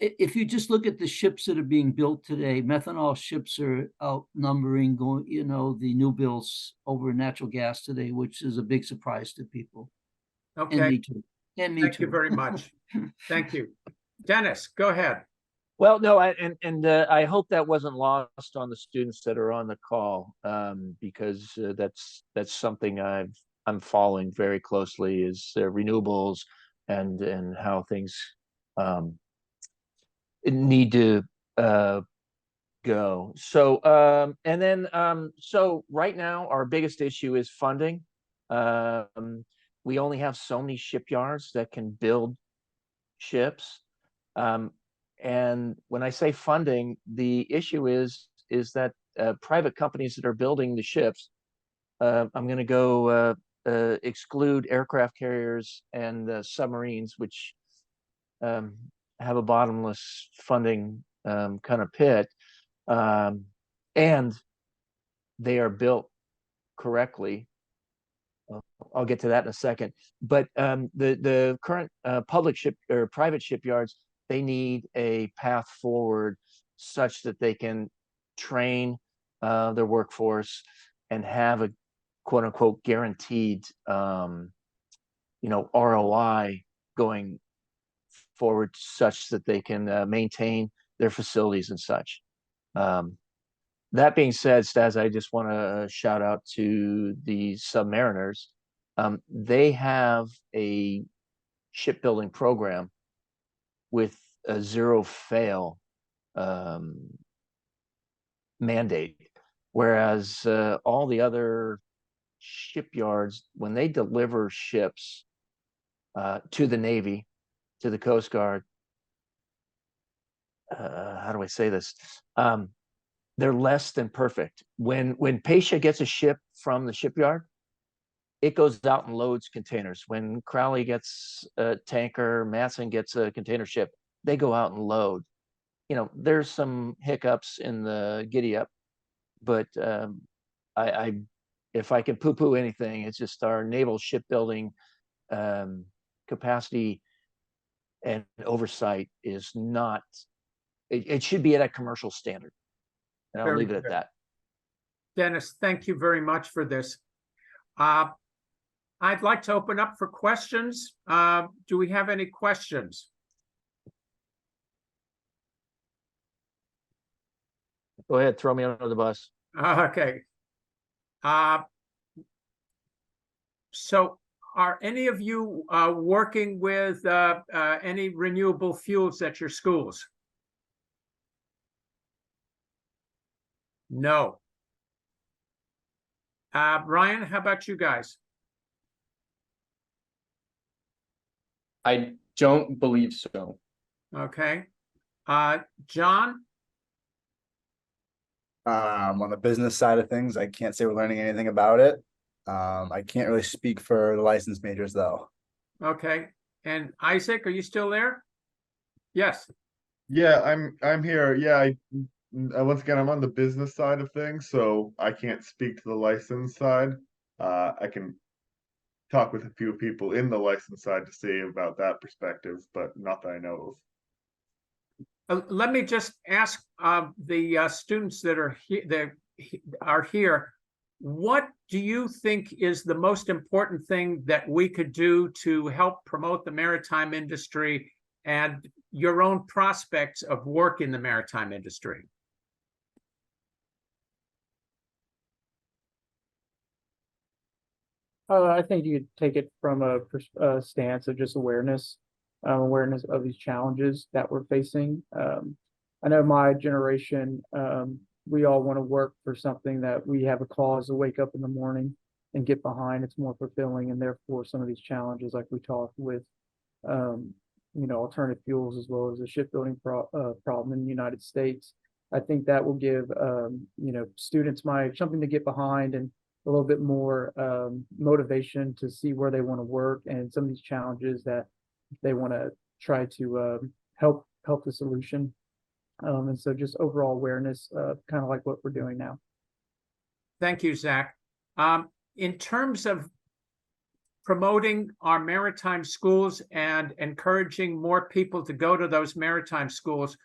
if you just look at the ships that are being built today, methanol ships are outnumbering the new builds over natural gas today, which is a big surprise to people. Okay. And me too. And me Thank too. you very much. Thank you. Dennis, go ahead. Well, no, I hope that wasn't lost on the students that are on the call, because that's something I'm following very closely, is renewables and how things need to go. So so right now our biggest issue is funding. We only have so many shipyards that can build ships. And when I say funding, the issue is that private companies that are building the ships, I'm going to go exclude aircraft carriers and submarines, which have a bottomless funding kind of pit, and they are built correctly. I'll get to that in a second. But the current public ship or private shipyards, they need a path forward such that they can train their workforce and have a quote unquote guaranteed ROI going forward, such that they can maintain their facilities and such. That being said, Stas, I just want to shout out to the Submariners. They have a shipbuilding program with a zero fail mandate, whereas all the other shipyards, when they deliver ships to the Navy, to the Coast Guard, how do I say this? They're less than perfect. When Pasha gets a ship from the shipyard, it goes out and loads containers. When Crowley gets a tanker, Matson gets a container ship, they go out and load. There's some hiccups in the giddy up, but if I can poo-poo anything, it's just our naval shipbuilding capacity and oversight is not. It should be at a commercial standard, and I'll leave it at that. Dennis, thank you very much for this. I'd like to open up for questions. Do we have any questions? Go ahead, throw me under the bus. Okay. So are any of you working with any renewable fuels at your schools? No. Ryan, how about you guys? I don't believe so. Okay. John? On the business side of things, I can't say we're learning anything about it. I can't really speak for the licensed majors though. Okay. And Isaac, are you still there? Yes. Yeah, I'm here. Yeah, once again, I'm on the business side of things, so I can't speak to the license side. I can talk with a few people in the license side to see about that perspective, but not that I know Let me just ask the students that are here, what do you think is the most important thing that we could do to help promote the maritime industry and your own prospects of work in the maritime industry? I think you could take it from a stance of just awareness of these challenges that we're facing. I know my generation, we all want to work for something that we have a cause to wake up in the morning and get behind. It's more fulfilling, and therefore some of these challenges, like we talked with, alternative fuels as well as the shipbuilding problem in the United States. I think that will give students something to get behind and a little bit more motivation to see where they want to work and some of these challenges that they want to try to help the solution. And so just overall awareness, kind of like what we're doing now. Thank you, Zach. In terms of promoting our maritime schools and encouraging more people to go to those maritime schools,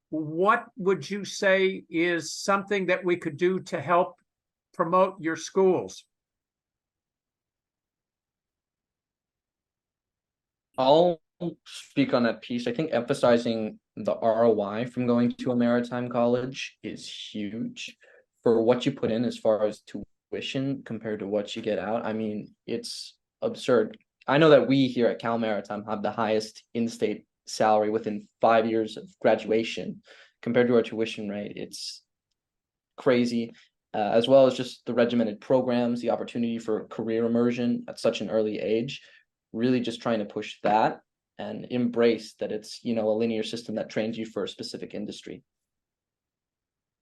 what would you say is something that we could do to help promote your schools? I'll speak on that piece. I think emphasizing the ROI from going to a maritime college is huge for what you put in as far as tuition compared to what you get out. I mean, it's absurd. I know that we here at Cal Maritime have the highest in-state salary within 5 years of graduation compared to our tuition rate. It's crazy. As well as just the regimented programs, the opportunity for career immersion at such an early age, really just trying to push that and embrace that it's, a linear system that trains you for a specific industry.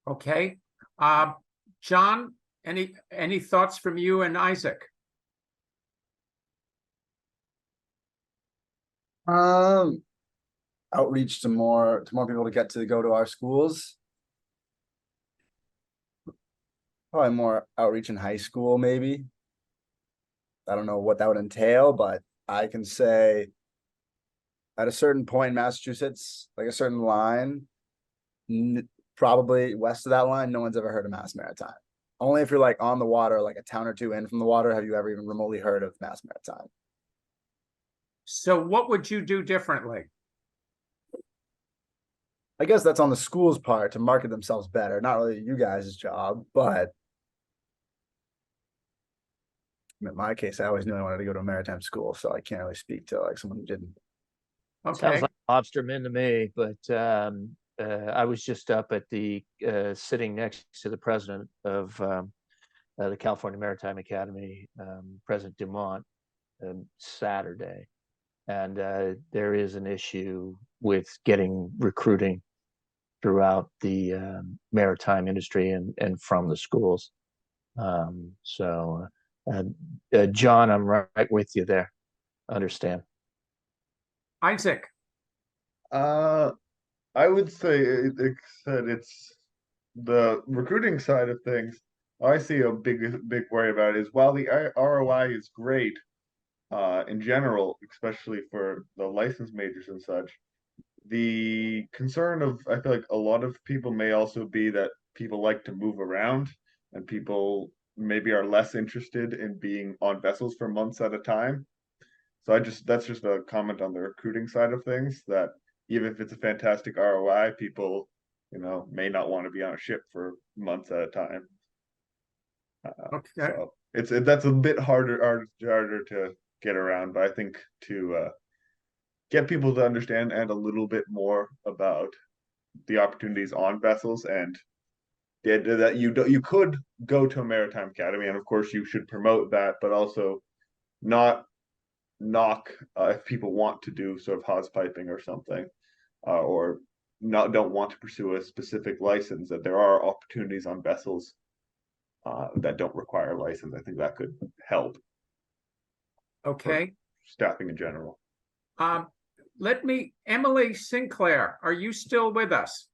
Okay. John, any thoughts from you and Isaac? Outreach to more people to go to our schools. Probably more outreach in high school, maybe. I don't know what that would entail, but I can say at a certain point in Massachusetts, like a certain line, probably west of that line, no one's ever heard of Mass Maritime. Only if you're like on the water, like a town or two in from the water, have you ever even remotely heard of Mass Maritime. So what would you do differently? I guess that's on the school's part to market themselves better. Not really you guys' job, but in my case, I always knew I wanted to go to a maritime school, so I can't really speak to like someone who didn't. Okay. Sounds like lobsterman to me, but I was just up at the sitting next to the president of the California Maritime Academy, President Dumont, Saturday, and there is an issue with getting recruiting throughout the maritime industry and from the schools. John, I'm right with you there. Understand. Isaac. I would say it's the recruiting side of things. I see a big worry about it is while the ROI is great in general, especially for the license majors and such, the concern of I feel like a lot of people may also be that people like to move around and people maybe are less interested in being on vessels for months at a time. So that's just a comment on the recruiting side of things, that even if it's a fantastic ROI, people, may not want to be on a ship for months at a time. Okay. So that's a bit harder to get around, but I think to get people to understand and a little bit more about the opportunities on vessels and that you could go to a maritime academy, and of course you should promote that, but also not knock if people want to do sort of hawse piping or something, or don't want to pursue a specific license, that there are opportunities on vessels that don't require a license. I think that could help. Okay. Staffing in general. Emily Sinclair, are you still with us?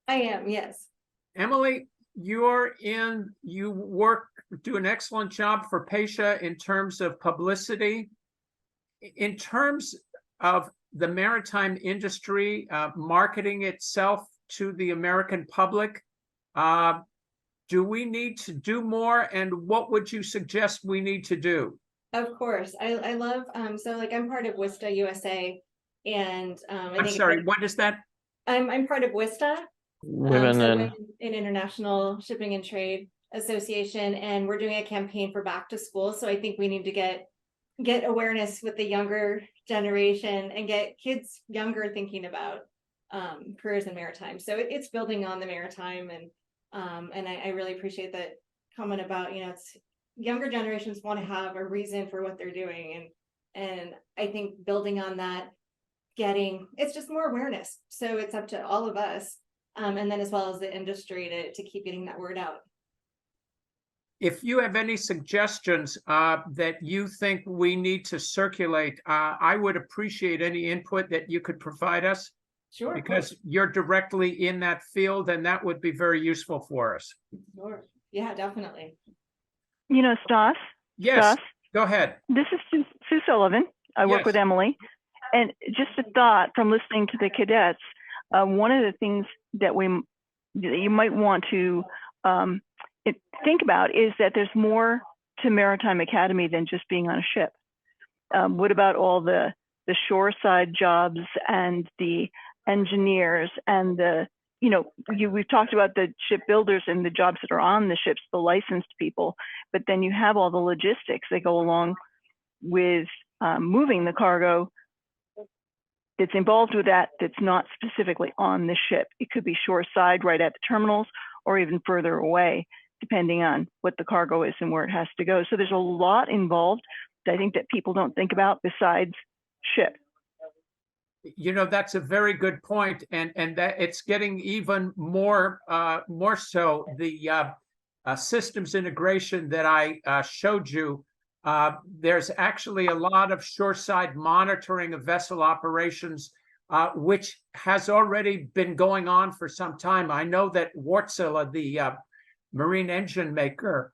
I am, yes. Emily, you do an excellent job for Pasha in terms of publicity. In terms of the maritime industry marketing itself to the American public. Do we need to do more, and what would you suggest we need to do? Of course, I love so like I'm part of WISTA USA, and I I'm think sorry, what is that? I'm part of WISTA, Women so in Women in International Shipping and Trade Association, and we're doing a campaign for back to school. So I think we need to get awareness with the younger generation and get kids younger thinking about careers in maritime. So it's building on the maritime, and I really appreciate that comment about, you know, it's younger generations want to have a reason for what they're doing, and I think building on that, it's just more awareness. So it's up to all of us, and then as well as the industry to keep getting that word out. If you have any suggestions that you think we need to circulate, I would appreciate any input that you could provide us. Sure. Because you're directly in that field, and that would be very useful for us. Sure. Yeah, definitely. You know, Stas? Yes, Stas, go ahead. this is Sue Sullivan. I work Yes. with Emily. And just a thought from listening to the cadets, one of the things that you might want to think about is that there's more to Maritime Academy than just being on a ship. What about all the shoreside jobs and the engineers and we've talked about the shipbuilders and the jobs that are on the ships, the licensed people, but then you have all the logistics that go along with moving the cargo that's involved with that, that's not specifically on the ship. It could be shoreside right at the terminals or even further away, depending on what the cargo is and where it has to go. So there's a lot involved that I think that people don't think about besides ship. You know, that's a very good point, and that it's getting even more so. The systems integration that I showed you, there's actually a lot of shoreside monitoring of vessel operations, which has already been going on for some time. I know that Wärtsilä, the marine engine maker,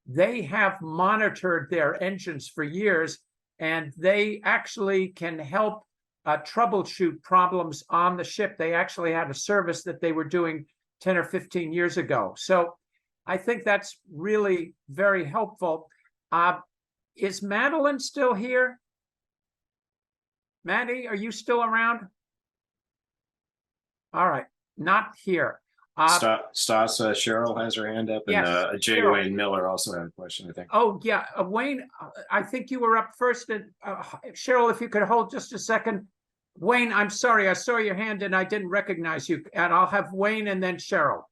they have monitored their engines for years, and they actually can help troubleshoot problems on the ship. They actually had a service that they were doing 10 or 15 years ago. So I think that's really very helpful. Is Madeline still here? Maddie, are you still around? All right, not here. Stas, Cheryl has her hand up, and Yes, Jay Cheryl. Wayne Miller also had a question, I think. Oh, yeah, Wayne, I think you were up first. And Cheryl, if you could hold just a second. Wayne, I'm sorry, I saw your hand and I didn't recognize you. And I'll have Wayne and then Cheryl.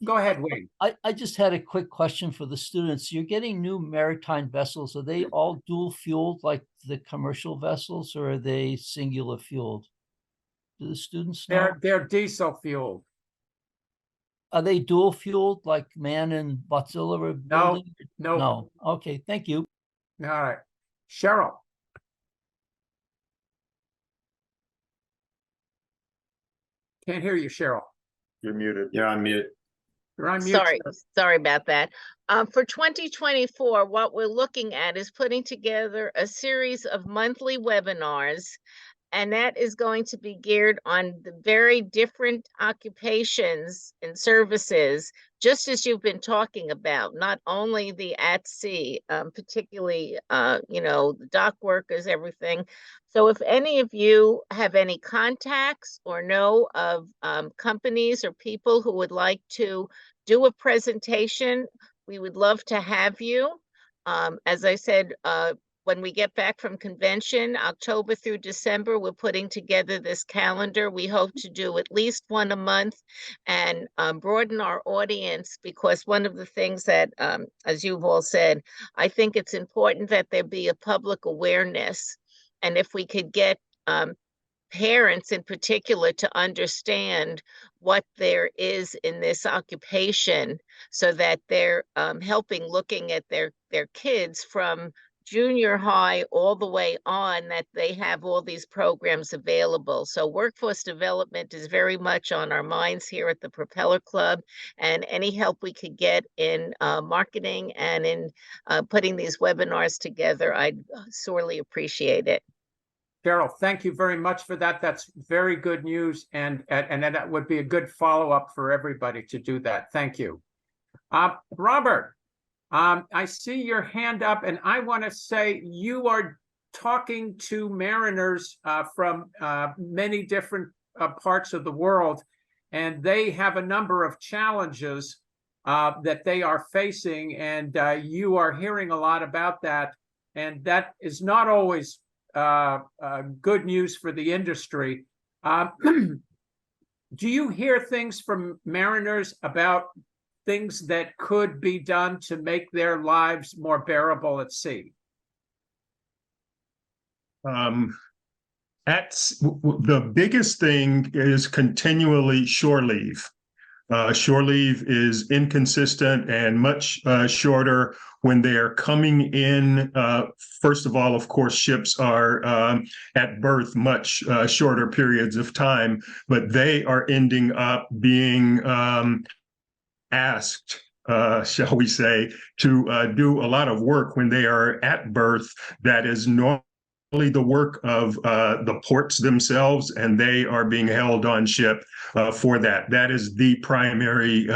Go ahead, Wayne. I just had a quick question for the students. You're getting new maritime vessels. Are they all dual fueled like the commercial vessels, or are they singular fueled? Do the students know? They're diesel fueled. Are they dual fueled like MAN and Wärtsilä are building? No. No. Okay, thank you. All right. Cheryl. Can't hear you, Cheryl. You're muted. You're on mute. You're on mute. Sorry about that. For 2024, what we're looking at is putting together a series of monthly webinars, and that is going to be geared on the very different occupations and services, just as you've been talking about, not only the at sea, particularly, the dock workers, everything. So if any of you have any contacts or know of companies or people who would like to do a presentation, we would love to have you. As I said, when we get back from convention, October through December, we're putting together this calendar. We hope to do at least one a month and broaden our audience, because one of the things that, as you've all said, I think it's important that there be a public awareness. And if we could get parents in particular to understand what there is in this occupation, so that they're looking at their kids from junior high all the way on, that they have all these programs available. So workforce development is very much on our minds here at the Propeller Club, and any help we could get in marketing and in putting these webinars together, I'd sorely appreciate it. Cheryl, thank you very much for that. That's very good news, and that would be a good follow-up for everybody to do that. Thank you. Robert, I see your hand up, and I want to say you are talking to mariners from many different parts of the world, and they have a number of challenges that they are facing, and you are hearing a lot about that, and that is not always good news for the industry. Do you hear things from mariners about things that could be done to make their lives more bearable at sea? The biggest thing is continually shore leave. Shore leave is inconsistent and much shorter when they are coming in. First of all, of course, ships are at berth much shorter periods of time, but they are ending up being asked, shall we say, to do a lot of work when they are at berth that is normally the work of the ports themselves, and they are being held on ship for that. That is the primary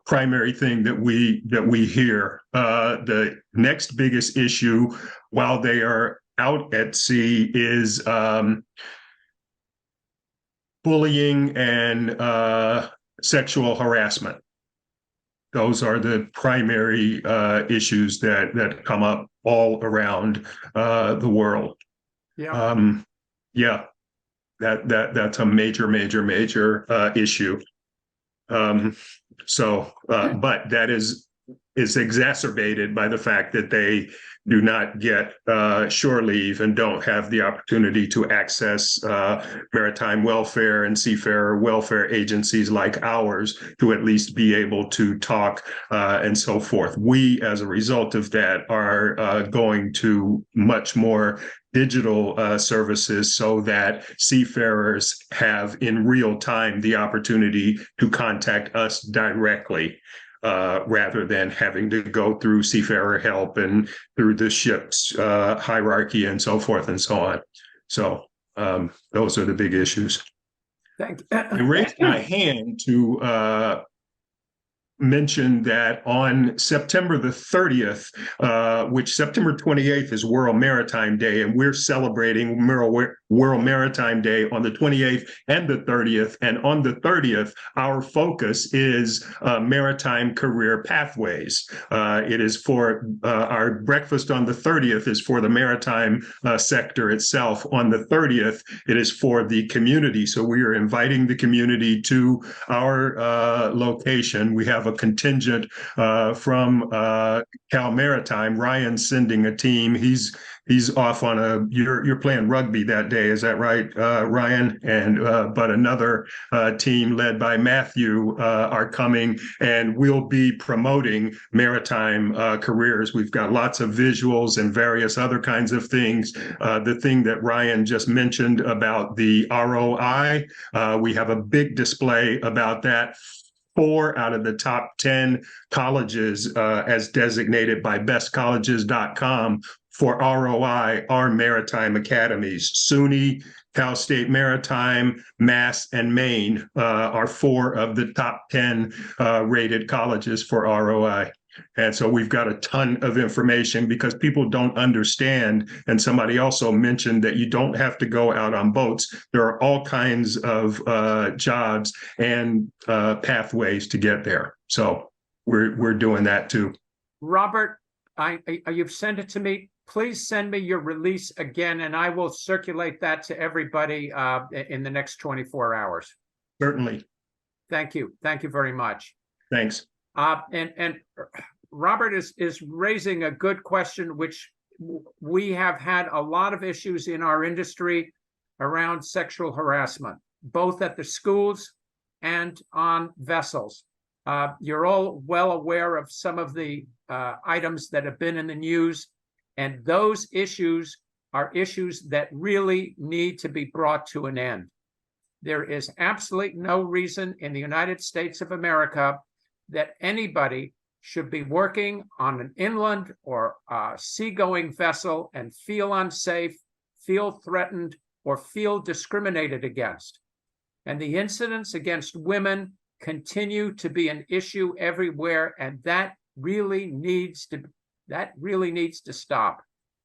primary thing that we hear. The next biggest issue while they are out at sea is bullying and sexual harassment. Those are the primary issues that come up all around the world. Yeah. Yeah, that's a major issue. But that is exacerbated by the fact that they do not get shore leave and don't have the opportunity to access maritime welfare and seafarer welfare agencies like ours to at least be able to talk and so forth. We, as a result of that, are going to much more digital services so that seafarers have in real time the opportunity to contact us directly. Rather than having to go through seafarer help and through the ship's hierarchy and so forth and so on. So those are the big issues. Thank you. I raised my hand to mention that on September the 30th, which September 28th is World Maritime Day, and we're celebrating World Maritime Day on the 28th and the 30th. And on the 30th, our focus is maritime career pathways. It is for our breakfast on the 30th is for the maritime sector itself. On the 30th, it is for the community. So we are inviting the community to our location. We have a contingent from Cal Maritime. Ryan's sending a team. He's off on you're playing rugby that day, is that right, Ryan? And but another team led by Matthew are coming, and we'll be promoting maritime careers. We've got lots of visuals and various other kinds of things. The thing that Ryan just mentioned about the ROI, we have a big display about that. 4 out of the top 10 colleges as designated by bestcolleges.com for ROI are maritime academies. SUNY, Cal State Maritime, Mass, and Maine are 4 of the top 10 rated colleges for ROI. And so we've got a ton of information because people don't understand. And somebody also mentioned that you don't have to go out on boats. There are all kinds of jobs and pathways to get there. So we're doing that too. Robert, you've sent it to me. Please send me your release again, and I will circulate that to everybody in the next 24 hours. Certainly. Thank you. Thank you very much. Thanks. And Robert is raising a good question, which we have had a lot of issues in our industry around sexual harassment, both at the schools and on vessels. You're all well aware of some of the items that have been in the news, and those issues are issues that really need to be brought to an end. There is absolutely no reason in the United States of America that anybody should be working on an inland or seagoing vessel and feel unsafe feel threatened, or feel discriminated against. And the incidents against women continue to be an issue everywhere, and that really needs to stop.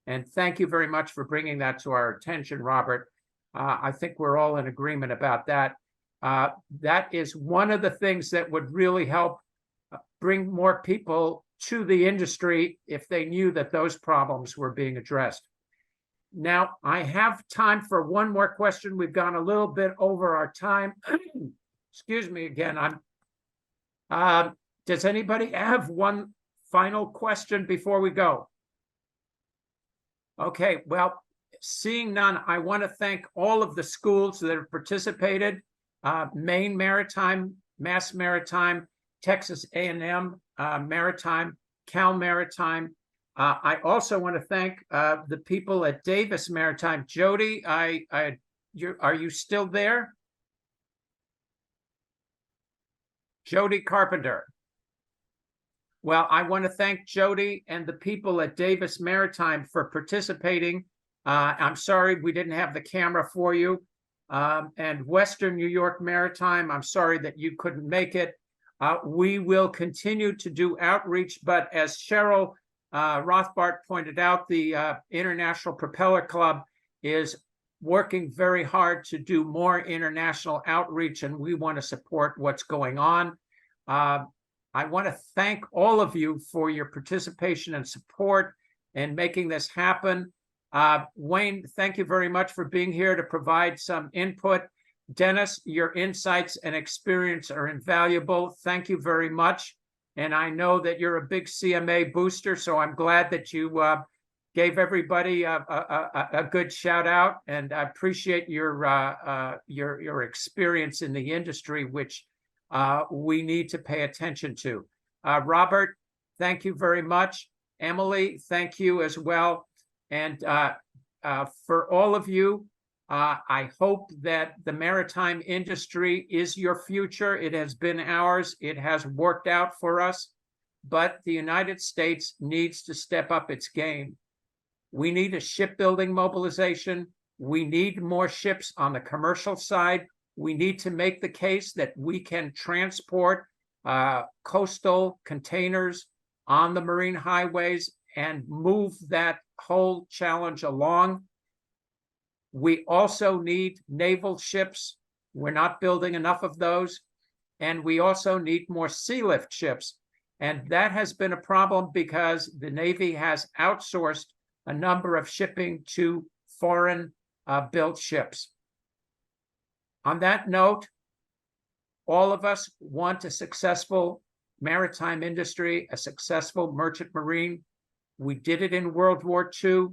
And thank you very much for bringing that to our attention, Robert. I think we're all in agreement about that. That is one of the things that would really help bring more people to the industry if they knew that those problems were being addressed. Now, I have time for one more question. We've gone a little bit over our time. Excuse me again. Does anybody have one final question before we go? Okay, well, seeing none, I want to thank all of the schools that have participated. Maine Maritime, Mass Maritime, Texas A&M Maritime, Cal Maritime. I also want to thank the people at Davis Maritime. Jody, are you still there? Jody Carpenter. Well, I want to thank Jody and the people at Davis Maritime for participating. I'm sorry we didn't have the camera for you. And Western New York Maritime, I'm sorry that you couldn't make it. We will continue to do outreach, but as Cheryl Rothbart pointed out, the International Propeller Club is working very hard to do more international outreach, and we want to support what's going on. I want to thank all of you for your participation and support in making this happen. Wayne, thank you very much for being here to provide some input. Dennis, your insights and experience are invaluable. Thank you very much. And I know that you're a big CMA booster, so I'm glad that you gave everybody a good shout out. And I appreciate your experience in the industry, which we need to pay attention to. Robert, thank you very much. Emily, thank you as well. And for all of you, I hope that the maritime industry is your future. It has been ours. It has worked out for us, but the United States needs to step up its game. We need a shipbuilding mobilization. We need more ships on the commercial side. We need to make the case that we can transport coastal containers on the marine highways and move that whole challenge along. We also need naval ships. We're not building enough of those. And we also need more sea lift ships. And that has been a problem because the Navy has outsourced a number of shipping to foreign built ships. On that note, all of us want a successful maritime industry, a successful merchant marine. We did it in World War II.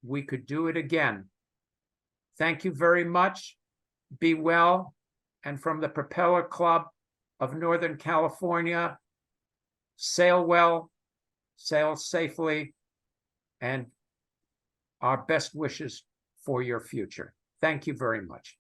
We could do it again. Thank you very much. Be well. And from the Propeller Club of Northern California, sail well, sail safely, and our best wishes for your future. Thank you very much.